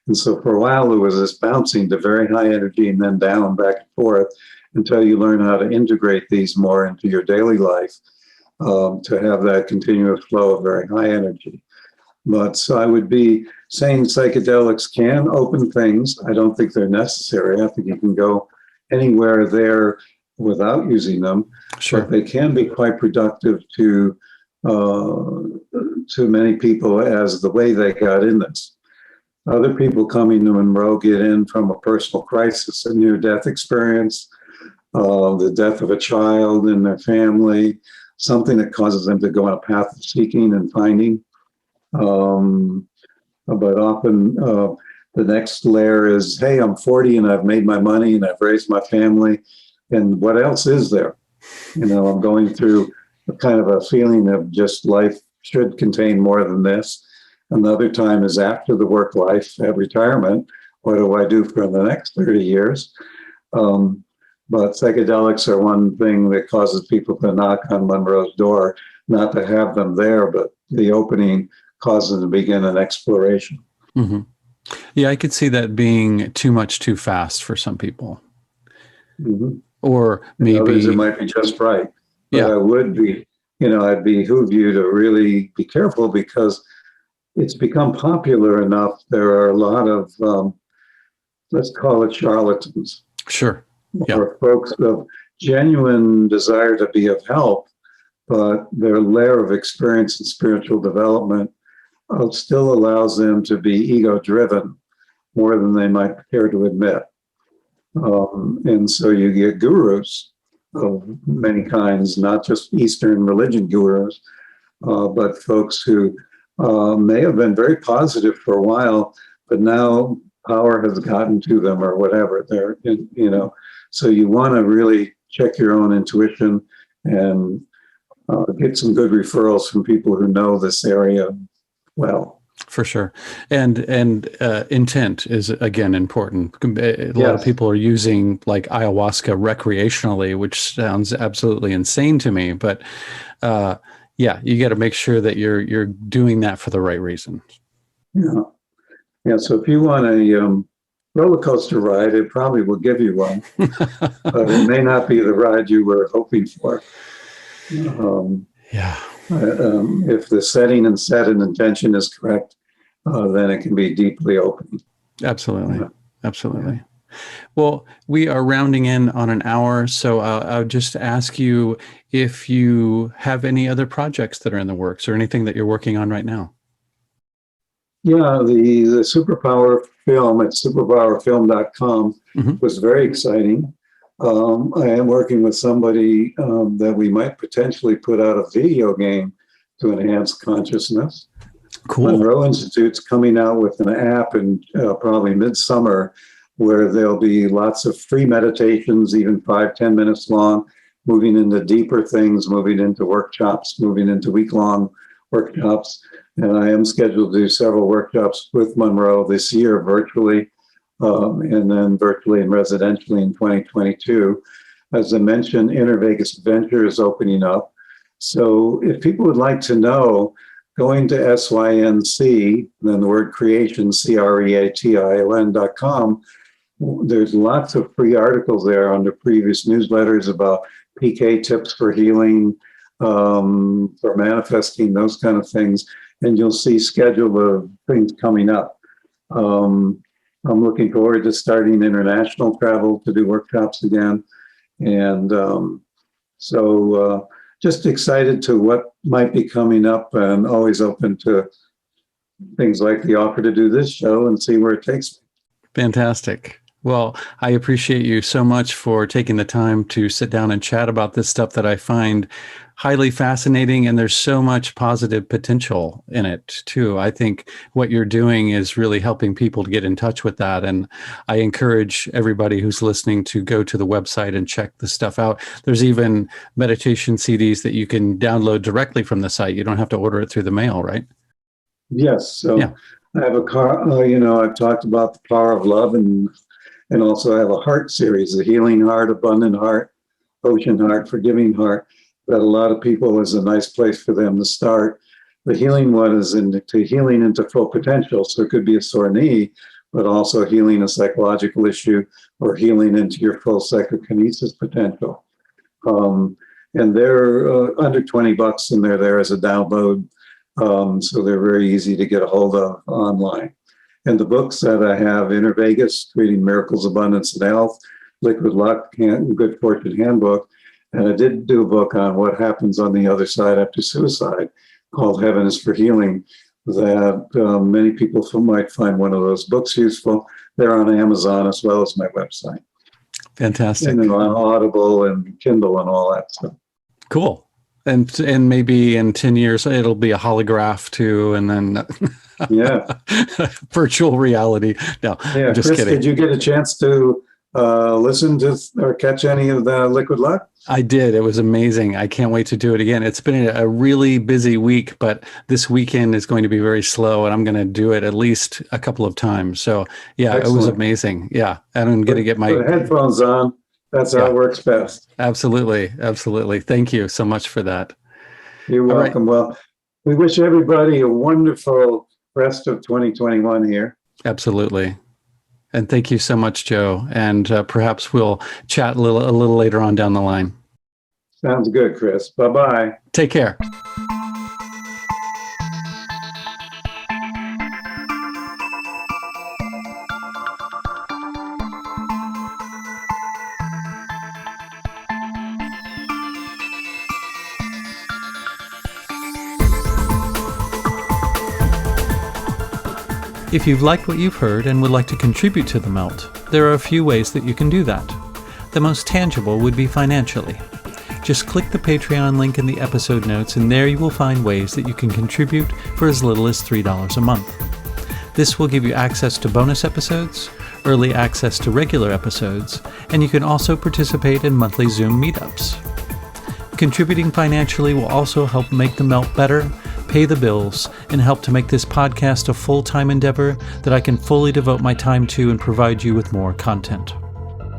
And so for a while, it was this bouncing to very high energy and then down, back and forth, until you learn how to integrate these more into your daily life to have that continuous flow of very high energy. But so I would be saying psychedelics can open things. I don't think they're necessary. I think you can go anywhere there without using them. Sure. But they can be quite productive to many people as the way they got in this. Other people coming to Monroe get in from a personal crisis, a near-death experience, the death of a child in their family, something that causes them to go on a path of seeking and finding. But often the next layer is, hey, I'm 40 and I've made my money and I've raised my family. And what else is there? I'm going through a kind of a feeling of just life should contain more than this. Another time is after the work life at retirement. What do I do for the next 30 years? But psychedelics are one thing that causes people to knock on Monroe's door, not to have them there, but the opening causes them to begin an exploration. Mm-hmm. Yeah, I could see that being too much too fast for some people. Mm-hmm. Or maybe others, it might be just right. But yeah. I would be, I'd behoove you to really be careful because it's become popular enough. There are a lot of, let's call it charlatans. Sure. Yeah. Or folks of genuine desire to be of help, but their layer of experience and spiritual development still allows them to be ego-driven more than they might care to admit. And so you get gurus of many kinds, not just Eastern religion gurus, but folks who may have been very positive for a while, but now power has gotten to them or whatever. So you want to really check your own intuition and get some good referrals from people who know this area well. For sure. And intent is, again, important. A lot of people are using like ayahuasca recreationally, which sounds absolutely insane to me. But you got to make sure that you're doing that for the right reasons. Yeah. So if you want a roller coaster ride, it probably will give you one, but it may not be the ride you were hoping for. If the setting and set and intention is correct, then it can be deeply open. Absolutely. Absolutely. Well, we are rounding in on an hour, so I'll just ask you if you have any other projects that are in the works or anything that you're working on right now. Yeah, the superpower film at superpowerfilm.com was very exciting. I am working with somebody that we might potentially put out a video game to enhance consciousness. Cool. Monroe Institute's coming out with an app in probably midsummer where there'll be lots of free meditations, even 5-10 minutes long, moving into deeper things, moving into workshops, moving into week-long workshops. And I am scheduled to do several workshops with Monroe this year virtually, and then virtually and residentially in 2022. As I mentioned, Inner Vegas Adventure is opening up. So if people would like to know, going to SYNC, then the word creation, CREATION.com, there's lots of free articles there under previous newsletters about PK tips for healing, for manifesting, those kind of things. And you'll see schedule of things coming up. I'm looking forward to starting international travel to do workshops again. And so just excited to what might be coming up, and always open to things like the offer to do this show and see where it takes me. Fantastic. Well, I appreciate you so much for taking the time to sit down and chat about this stuff that I find highly fascinating, and there's so much positive potential in it too. I think what you're doing is really helping people to get in touch with that, and I encourage everybody who's listening to go to the website and check the stuff out. There's even meditation CDs that you can download directly from the site. You don't have to order it through the mail, right? Yes. So Yeah. I have I've talked about the power of love, and also I have a heart series, the healing heart, abundant heart, ocean heart, forgiving heart, that a lot of people is a nice place for them to start. The healing one is into healing into full potential. So it could be a sore knee, but also healing a psychological issue, or healing into your full psychokinesis potential. And they're under $20, and they're there as a download. So they're very easy to get a hold of online. And the books that I have: Inner Vegas, Creating Miracles, Abundance, and Health; Liquid Luck, Good Fortune Handbook. And I did do a book on what happens on the other side after suicide, called Heaven is for Healing, that many people might find one of those books useful. They're on Amazon as well as my website. Fantastic. And on Audible and Kindle and all that stuff. Cool. And maybe in 10 years, it'll be a holograph too, and then Yeah, virtual reality. No, yeah. I'm just Chris, kidding. did you get a chance to listen to or catch any of the Liquid Luck? I did. It was amazing. I can't wait to do it again. It's been a really busy week, but this weekend is going to be very slow, and I'm going to do it at least a couple of times. So yeah, Excellent. It was amazing. Yeah. And I'm going to get my headphones on. That's how it works best. Absolutely. Absolutely. Thank you so much for that. You're welcome. Right. Well, we wish everybody a wonderful rest of 2021 here. Absolutely. And thank you so much, Joe. And perhaps we'll chat a little later on down the line. Sounds good, Chris. Bye-bye. Take care. If you've liked what you've heard and would like to contribute to The Melt, there are a few ways that you can do that. The most tangible would be financially. Just click the Patreon link in the episode notes, and there you will find ways that you can contribute for as little as $3 a month. This will give you access to bonus episodes, early access to regular episodes, and you can also participate in monthly Zoom meetups. Contributing financially will also help make The Melt better, pay the bills, and help to make this podcast a full-time endeavor that I can fully devote my time to and provide you with more content.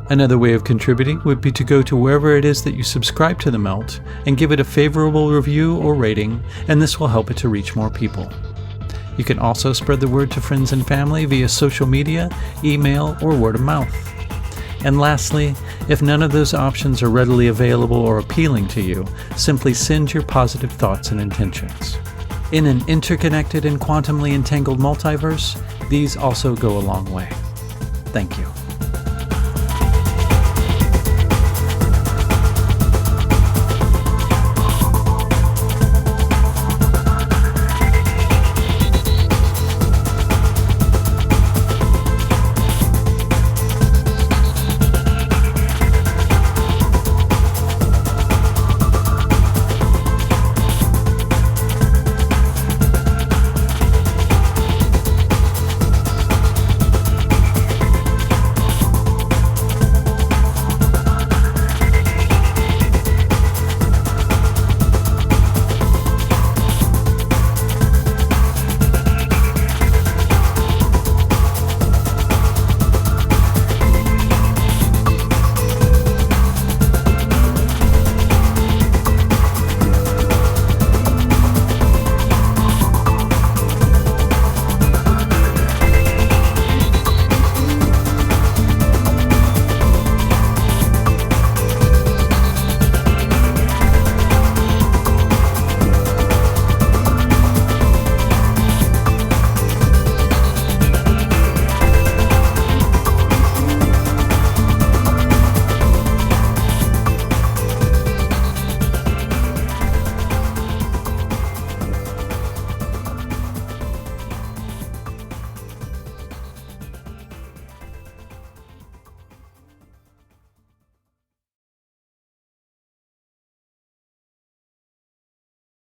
Another way of contributing would be to go to wherever it is that you subscribe to The Melt and give it a favorable review or rating, and this will help it to reach more people. You can also spread the word to friends and family via social media, email, or word of mouth. And lastly, if none of those options are readily available or appealing to you, simply send your positive thoughts and intentions. In an interconnected and quantumly entangled multiverse, these also go a long way. Thank you.